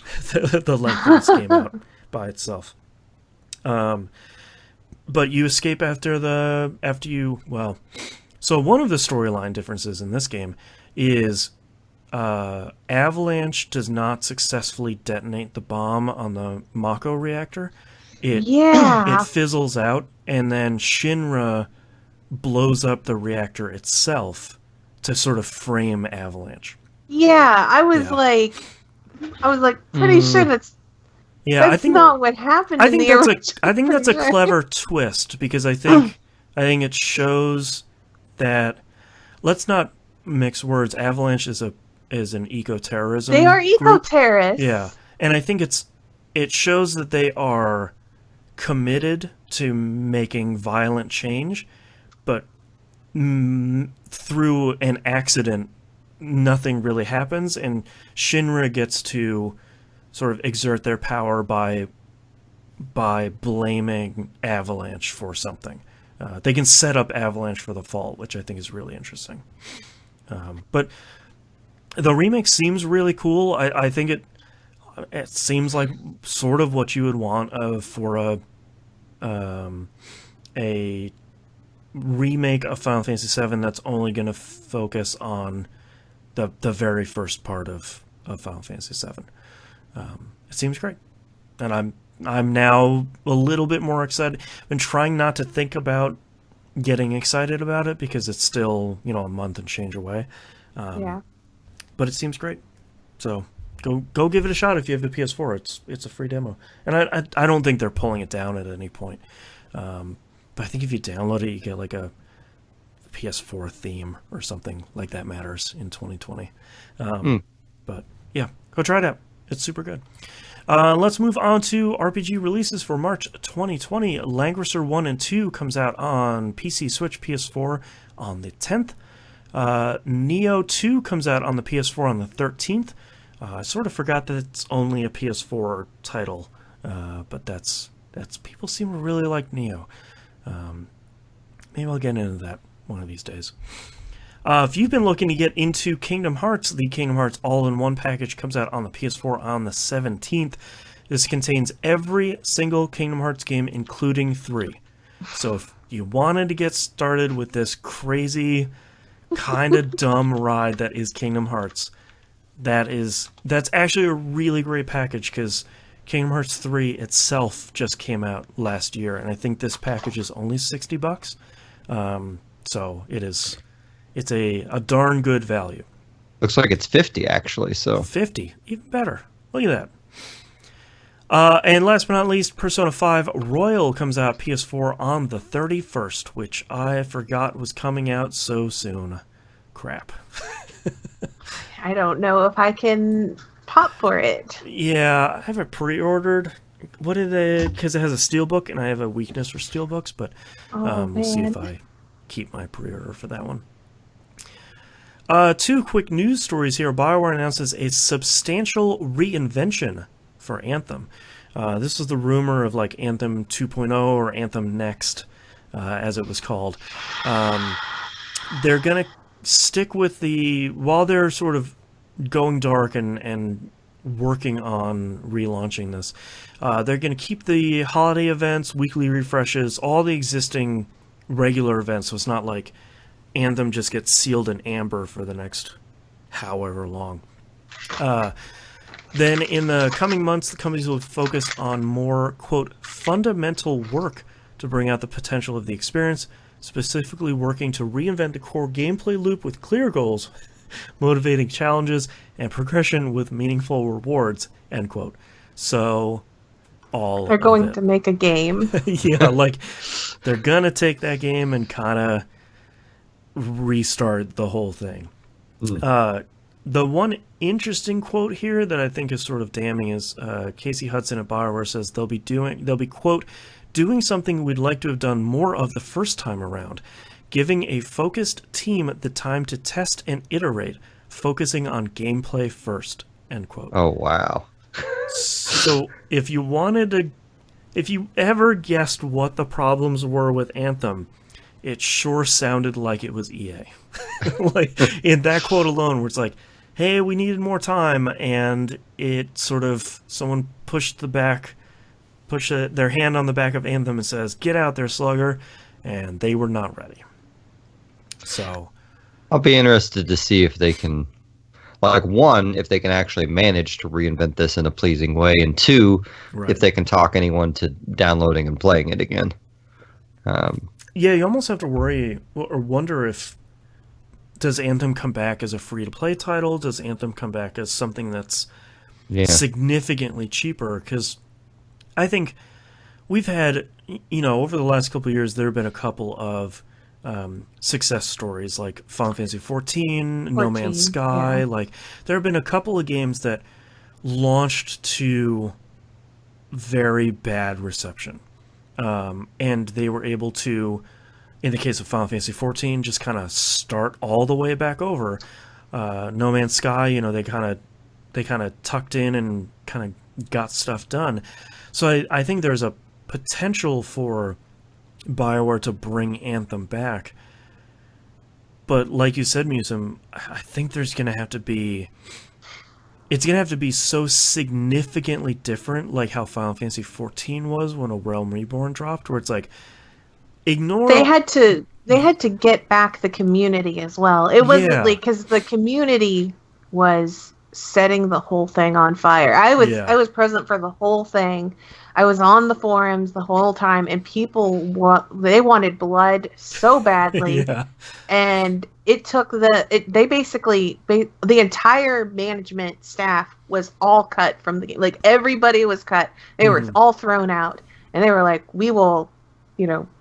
length of this game out by itself. But you escape so one of the storyline differences in this game is Avalanche does not successfully detonate the bomb on the Mako reactor. It fizzles out, and then Shinra blows up the reactor itself to sort of frame Avalanche. Yeah, I was like pretty sure Yeah, That's not what happened I in think the that's original I think that's a version. clever twist because I think it shows that let's not mix words. Avalanche is an They are eco-terrorism group. Yeah, eco-terrorists. and I think it shows that they are committed to making violent change, but through an accident, nothing really happens, and Shinra gets to sort of exert their power by blaming Avalanche for something. They can set up Avalanche for the fall, which I think is really interesting. But the remake seems really cool. I think it seems like sort of what you would want for a remake of Final Fantasy VII that's only going to focus on the very first part of Final Fantasy VII. It seems great, and I'm now a little bit more excited. I've been trying not to think about getting excited about it because it's still a month and change away. Yeah. But it seems great, so go give it a shot if you have the PS4. It's a free demo, and I don't think they're pulling it down at any point. But I think if you download it, you get like a PS4 theme or something like that matters in 2020. But yeah, go try it out. It's super good. Let's move on to RPG releases for March 2020. Langrisser 1 and 2 comes out on PC, Switch, PS4 on the 10th. Neo 2 comes out on the PS4 on the 13th. I sort of forgot that it's only a PS4 title, but that's people seem to really like Neo. Maybe I'll get into that one of these days. If you've been looking to get into Kingdom Hearts, the Kingdom Hearts All-in-One package comes out on the PS4 on the 17th. This contains every single Kingdom Hearts game, including 3. So if you wanted to get started with this crazy, kind of dumb ride that is Kingdom Hearts, that's actually a really great package because Kingdom Hearts 3 itself just came out last year, and I think this package is only $60. So it's a darn good value. Looks like it's 50 actually. So 50, even better. Look at that. And last but not least, Persona 5 Royal comes out PS4 on the 31st, which I forgot was coming out so soon. Crap. I don't know if I can pop for it. Yeah, I have it pre-ordered. Because it has a steelbook, and I have a weakness for steelbooks, but we'll see if I keep my pre-order for that one. 2 quick news stories here. BioWare announces a substantial reinvention for Anthem. This was the rumor of like Anthem 2.0 or Anthem Next, as it was called. They're going to stick with while they're sort of going dark and working on relaunching this, they're going to keep the holiday events, weekly refreshes, all the existing regular events, so it's not like Anthem just gets sealed in amber for the next however long. Then in the coming months, the companies will focus on more, quote, fundamental work to bring out the potential of the experience, specifically working to reinvent the core gameplay loop with clear goals, motivating challenges, and progression with meaningful rewards, end quote. So, they're going to make a game. Yeah, like, they're gonna take that game and kind of restart the whole thing. The one interesting quote here that I think is sort of damning is Casey Hudson at BioWare says they'll be quote, doing something we'd like to have done more of the first time around, giving a focused team the time to test and iterate, focusing on gameplay first, end quote. Oh, wow. So if you ever guessed what the problems were with Anthem, it sure sounded like it was EA. Like in that quote alone, where it's like, hey, we needed more time, and it sort of, someone pushed their hand on the back of Anthem and says, get out there, slugger, and they were not ready. So I'll be interested to see if they can, like, 1, if they can actually manage to reinvent this in a pleasing way, and 2, right. if they can talk anyone to downloading and playing it again. Yeah, you almost have to worry or wonder if, does Anthem come back as a free-to-play title? Does Anthem come back as something that's significantly cheaper? Because I think we've had, over the last couple of years, there have been a couple of success stories like Final Fantasy 14, No Man's Sky. Yeah. Like, there have been a couple of games that launched to very bad reception. And they were able to, in the case of Final Fantasy 14, just kind of start all the way back over. No Man's Sky, they kind of tucked in and kind of got stuff done. So I think there's a potential for BioWare to bring Anthem back. But like you said, Musum, I think there's going to have to be... It's going to have to be so significantly different, like how Final Fantasy 14 was when A Realm Reborn dropped, where it's like, ignore... They had to get back the community as well. It wasn't like, because the community was setting the whole thing on fire. I was present for the whole thing. I was on the forums the whole time, and people they wanted blood so badly. And it took they basically the entire management staff was all cut from the game. Like, everybody was cut. They were all thrown out, and they were like, "We will,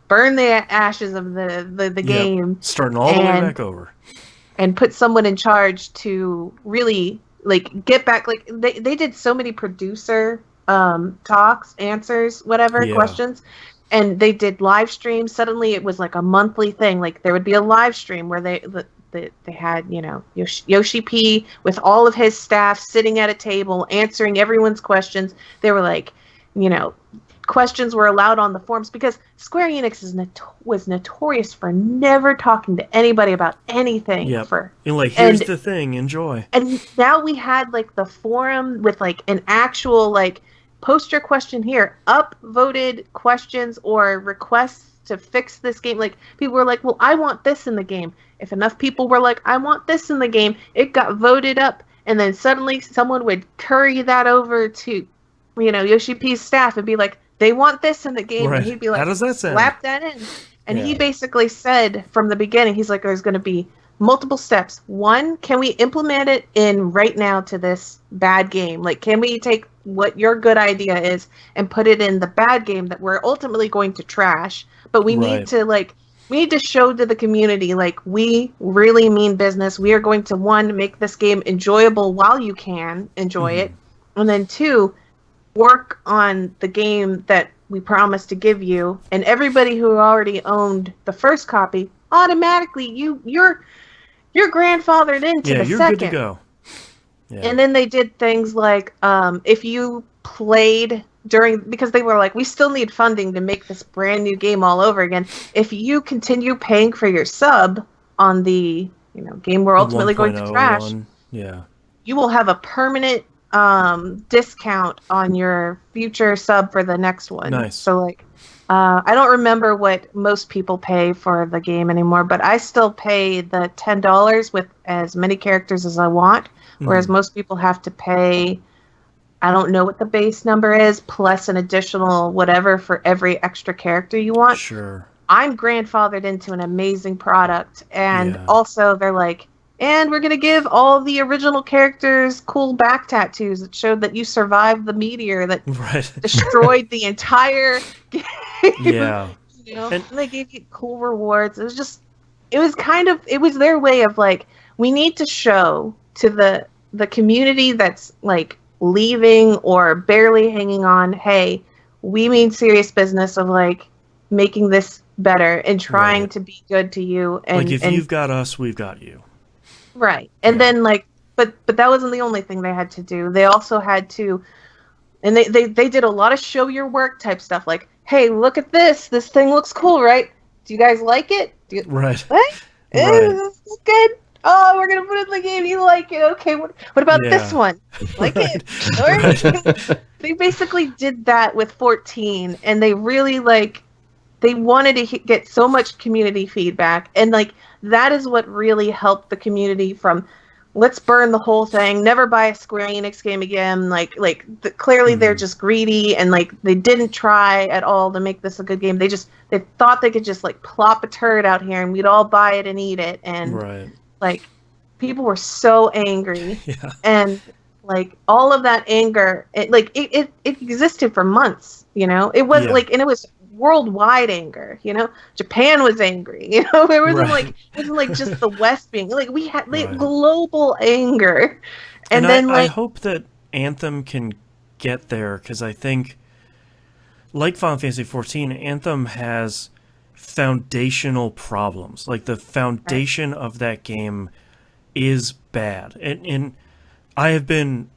burn the ashes of the game, starting all the way back over, and put someone in charge to really get back." Like, they did so many producer talks, answers, whatever, questions, and they did live streams. Suddenly it was like a monthly thing. Like, there would be a live stream where they had Yoshi P with all of his staff sitting at a table answering everyone's questions. They were like, questions were allowed on the forums, because Square Enix was notorious for never talking to anybody about anything. Here's the thing, enjoy. And now we had the forum with an actual post your question here, upvoted questions or requests to fix this game. People were like, well, I want this in the game. If enough people were like, I want this in the game, it got voted up, and then suddenly someone would curry that over to Yoshi P's staff and be like, they want this in the game. Right. And he'd be like, how does that sound? Slap that in. And he basically said from the beginning, he's like, there's going to be multiple steps. One, can we implement it in right now to this bad game? Can we take what your good idea is and put it in the bad game that we're ultimately going to trash? But we need to we need to show to the community we really mean business. We are going to, one, make this game enjoyable while you can enjoy it, and then two, work on the game that we promised to give you. And everybody who already owned the first copy, automatically you're grandfathered into the you're second. Good to go. Yeah. And then they did things like if you played because they were like, we still need funding to make this brand new game all over again. If you continue paying for your sub on the game we're ultimately going to trash, you will have a permanent discount on your future sub for the next one. Nice. So I don't remember what most people pay for the game anymore, but I still pay the $10 with as many characters as I want, whereas most people have to pay, I don't know what the base number is, plus an additional whatever for every extra character you want. Sure. I'm grandfathered into an amazing product, and also they're like, and we're going to give all the original characters cool back tattoos that showed that you survived the meteor that destroyed the entire game. Yeah. And they gave you cool rewards. It was their way of we need to show to the community that's leaving or barely hanging on, hey, we mean serious business of making this better and trying to be good to you. And if you've got us, we've got you. Right. And then but that wasn't the only thing they had to do. They also had to, and they did a lot of show your work type stuff, hey, look at this thing looks cool, right? Do you guys like it? Right. What? This is good. Oh, we're gonna put it in the game. You like it? Okay. What about this one? Like it? Right. They basically did that with 14, and they really they wanted to get so much community feedback, and that is what really helped the community from let's burn the whole thing, never buy a Square Enix game again. Clearly they're just greedy, and they didn't try at all to make this a good game. They thought they could just plop a turd out here and we'd all buy it and eat it. And people were so angry. And Like all of that anger, it existed for months. It was and it was worldwide anger. Japan was angry. It wasn't like just the West being like we had global anger, and then I hope that Anthem can get there, because I think, like Final Fantasy XIV, Anthem has foundational problems. Like the foundation of that game is bad, and I have been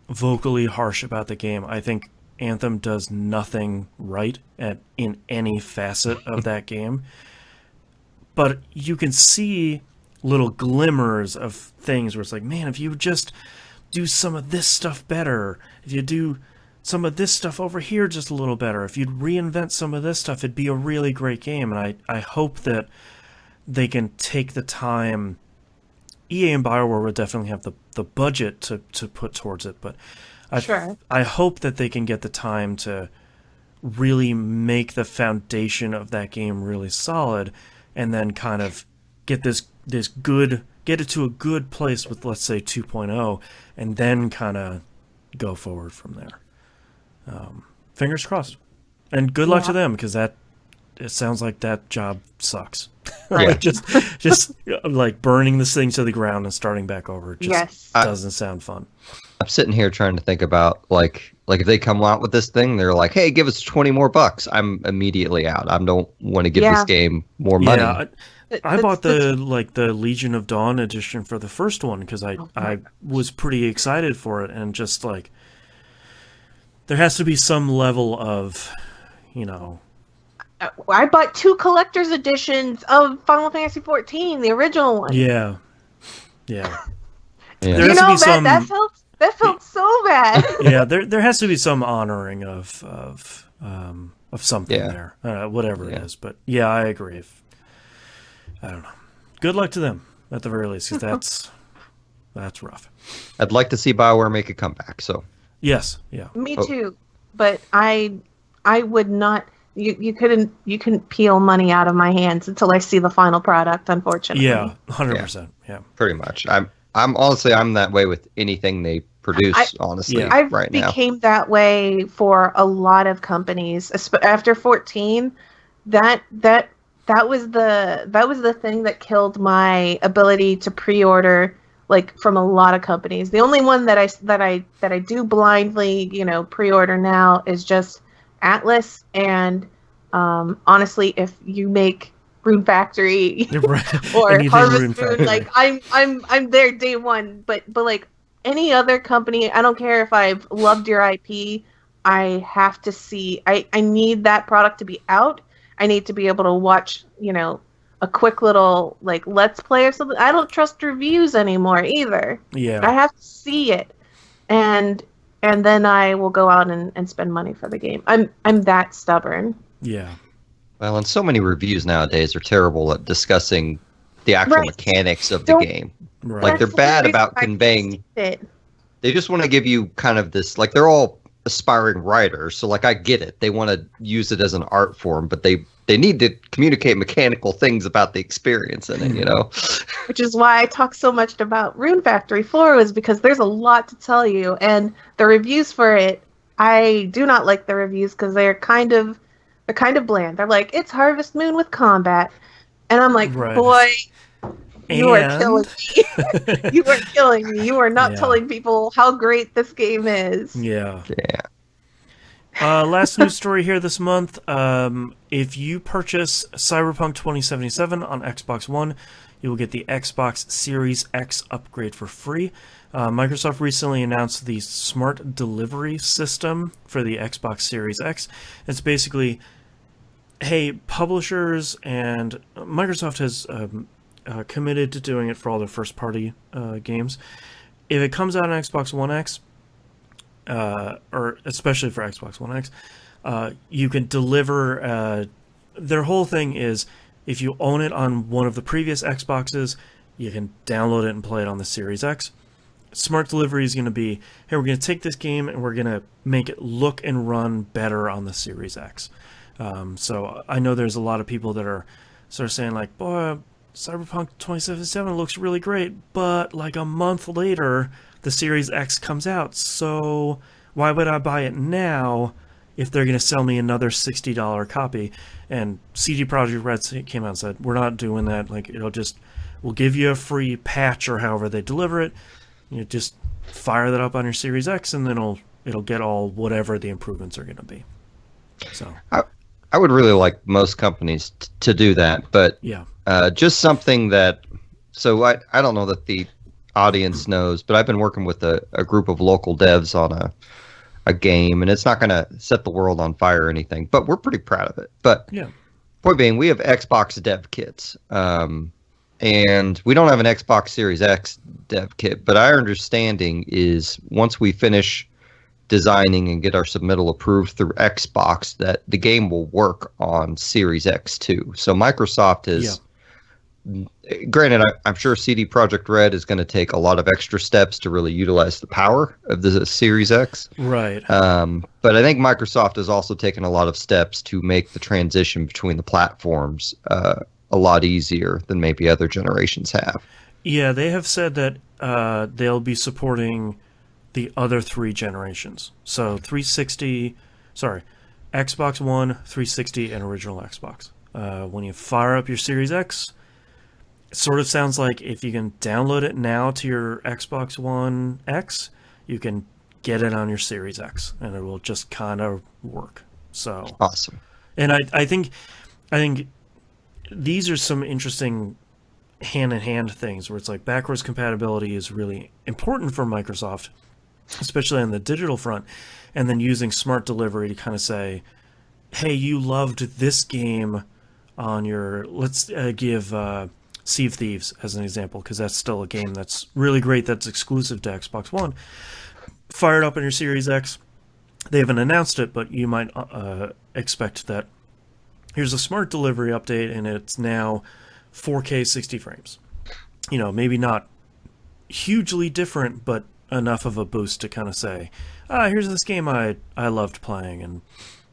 vocally harsh about the game. I think Anthem does nothing right in any facet of that game. But you can see little glimmers of things where it's like, man, if you just do some of this stuff better, if you do some of this stuff over here just a little better, if you'd reinvent some of this stuff, it'd be a really great game. And I hope that they can take the time. EA and BioWare would definitely have the budget to put towards it, but I hope that they can get the time to really make the foundation of that game really solid, and then kind of get get it to a good place with, let's say, 2.0, and then kind of go forward from there. Fingers crossed, and good luck to them, because it sounds like that job sucks. Like just like burning this thing to the ground and starting back over just doesn't sound fun. I'm sitting here trying to think about like if they come out with this thing, they're like, hey, give us $20 more. I'm immediately out. I don't want to give this game more money. I bought the Legion of Dawn edition for the first one because I was pretty excited for it, and just like there has to be some level of, I bought 2 collector's editions of Final Fantasy XIV, the original one. Yeah. There has to be some... that felt so bad. Yeah, there has to be some honoring of something there, whatever it is. But yeah, I agree. I don't know. Good luck to them at the very least, because that's rough. I'd like to see BioWare make a comeback. So yes, yeah, me too. But I would not. You couldn't peel money out of my hands until I see the final product, unfortunately. Yeah, 100%. Yeah, pretty much. I'm honestly I'm that way with anything they produce. I became that way for a lot of companies after 14. That was the thing that killed my ability to pre-order, like, from a lot of companies. The only one that I do blindly, pre-order now is just Atlas, and honestly, if you make Rune Factory or Harvest Moon, like I'm there day one. But like any other company, I don't care if I've loved your IP, I have to see. I need that product to be out. I need to be able to watch, a quick little like let's play or something. I don't trust reviews anymore either. Yeah, I have to see it, and then I will go out and spend money for the game. I'm that stubborn. Yeah. Well, and so many reviews nowadays are terrible at discussing the actual mechanics of the game. Right. Like, they're bad about conveying. They just want to give you kind of this, like, they're all aspiring writers, so like I get it. They want to use it as an art form, but they need to communicate mechanical things about the experience in it, Which is why I talk so much about Rune Factory 4, is because there's a lot to tell you, and the reviews for it, I do not like the reviews because they're kind of bland. They're like, it's Harvest Moon with combat, and I'm like, boy, you are killing me. You are killing me. You are not telling people how great this game is. Yeah. Last news story here this month. If you purchase Cyberpunk 2077 on Xbox One, you will get the Xbox Series X upgrade for free. Microsoft recently announced the Smart Delivery system for the Xbox Series X. It's basically, hey, publishers, and Microsoft has committed to doing it for all their first-party games. If it comes out on Xbox One X, or especially for Xbox One X, you can deliver. Their whole thing is, if you own it on one of the previous Xboxes, you can download it and play it on the Series X. Smart Delivery is going to be, hey, we're going to take this game and we're going to make it look and run better on the Series X. So I know there's a lot of people that are sort of saying like, boy, Cyberpunk 2077 looks really great, but like a month later, the Series X comes out. So why would I buy it now if they're going to sell me another $60 copy? And CD Projekt Red came out and said, we're not doing that. Like, we'll give you a free patch or however they deliver it. You just fire that up on your Series X, and then it'll get all whatever the improvements are going to be. So I would really like most companies to do that, but yeah. Just something that, so I don't know that the audience knows, but I've been working with a group of local devs on a game, and it's not going to set the world on fire or anything, but we're pretty proud of it. But yeah, point being, we have Xbox dev kits, and we don't have an Xbox Series X dev kit, but our understanding is once we finish designing and get our submittal approved through Xbox, that the game will work on Series X too. So Microsoft is, granted, I'm sure CD Projekt Red is going to take a lot of extra steps to really utilize the power of the Series X. Right. But I think Microsoft has also taken a lot of steps to make the transition between the platforms a lot easier than maybe other generations have. Yeah, they have said that they'll be supporting the other 3 generations. So Xbox One, 360, and original Xbox. When you fire up your Series X, it sort of sounds like if you can download it now to your Xbox One X, you can get it on your Series X, and it will just kind of work. So awesome. And I think these are some interesting hand-in-hand things where it's like backwards compatibility is really important for Microsoft, especially on the digital front, and then using smart delivery to kind of say, hey, you loved this game on your, let's give Sea of Thieves as an example, because that's still a game that's really great, that's exclusive to Xbox One. Fire it up on your Series X. They haven't announced it, but you might expect that here's a smart delivery update, and it's now 4K 60 frames. Maybe not hugely different, but enough of a boost to kind of say, here's this game I loved playing, and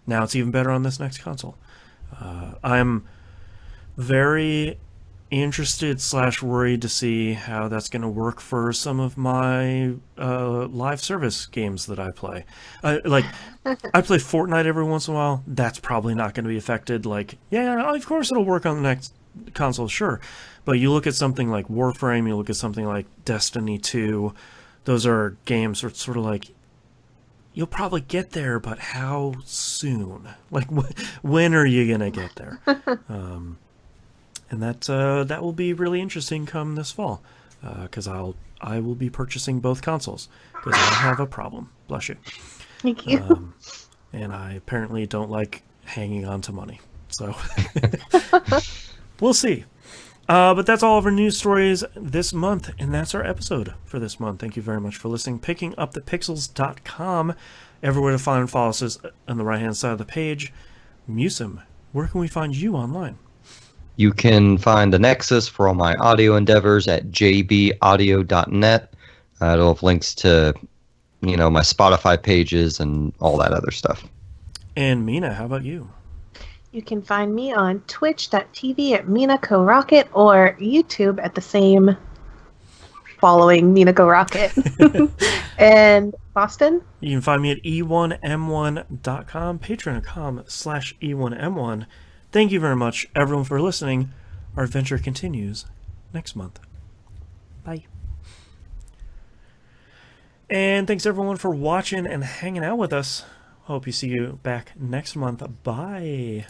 now it's even better on this next console. I'm very interested / worried to see how that's going to work for some of my live service games that I play. I play Fortnite every once in a while. That's probably not going to be affected. Of course it'll work on the next console, sure. But you look at something like Warframe, you look at something like Destiny 2, those are games where it's sort of like, you'll probably get there, but how soon? When are you going to get there? And that will be really interesting come this fall, because I will be purchasing both consoles, because I have a problem. Bless you. Thank you. And I apparently don't like hanging on to money. So we'll see. But that's all of our news stories this month, and that's our episode for this month. Thank you very much for listening. PickingUpThePixels.com. Everywhere to find and follow us is on the right-hand side of the page. Musim, where can we find you online? You can find the Nexus for all my audio endeavors at jbaudio.net. It'll have links to, my Spotify pages and all that other stuff. And Mina, how about you? You can find me on twitch.tv at MinaCoRocket or YouTube at the same following MinaCoRocket. And Boston? You can find me at e1m1.com, patreon.com/e1m1. Thank you very much, everyone, for listening. Our adventure continues next month. Bye. And thanks, everyone, for watching and hanging out with us. Hope you see you back next month. Bye.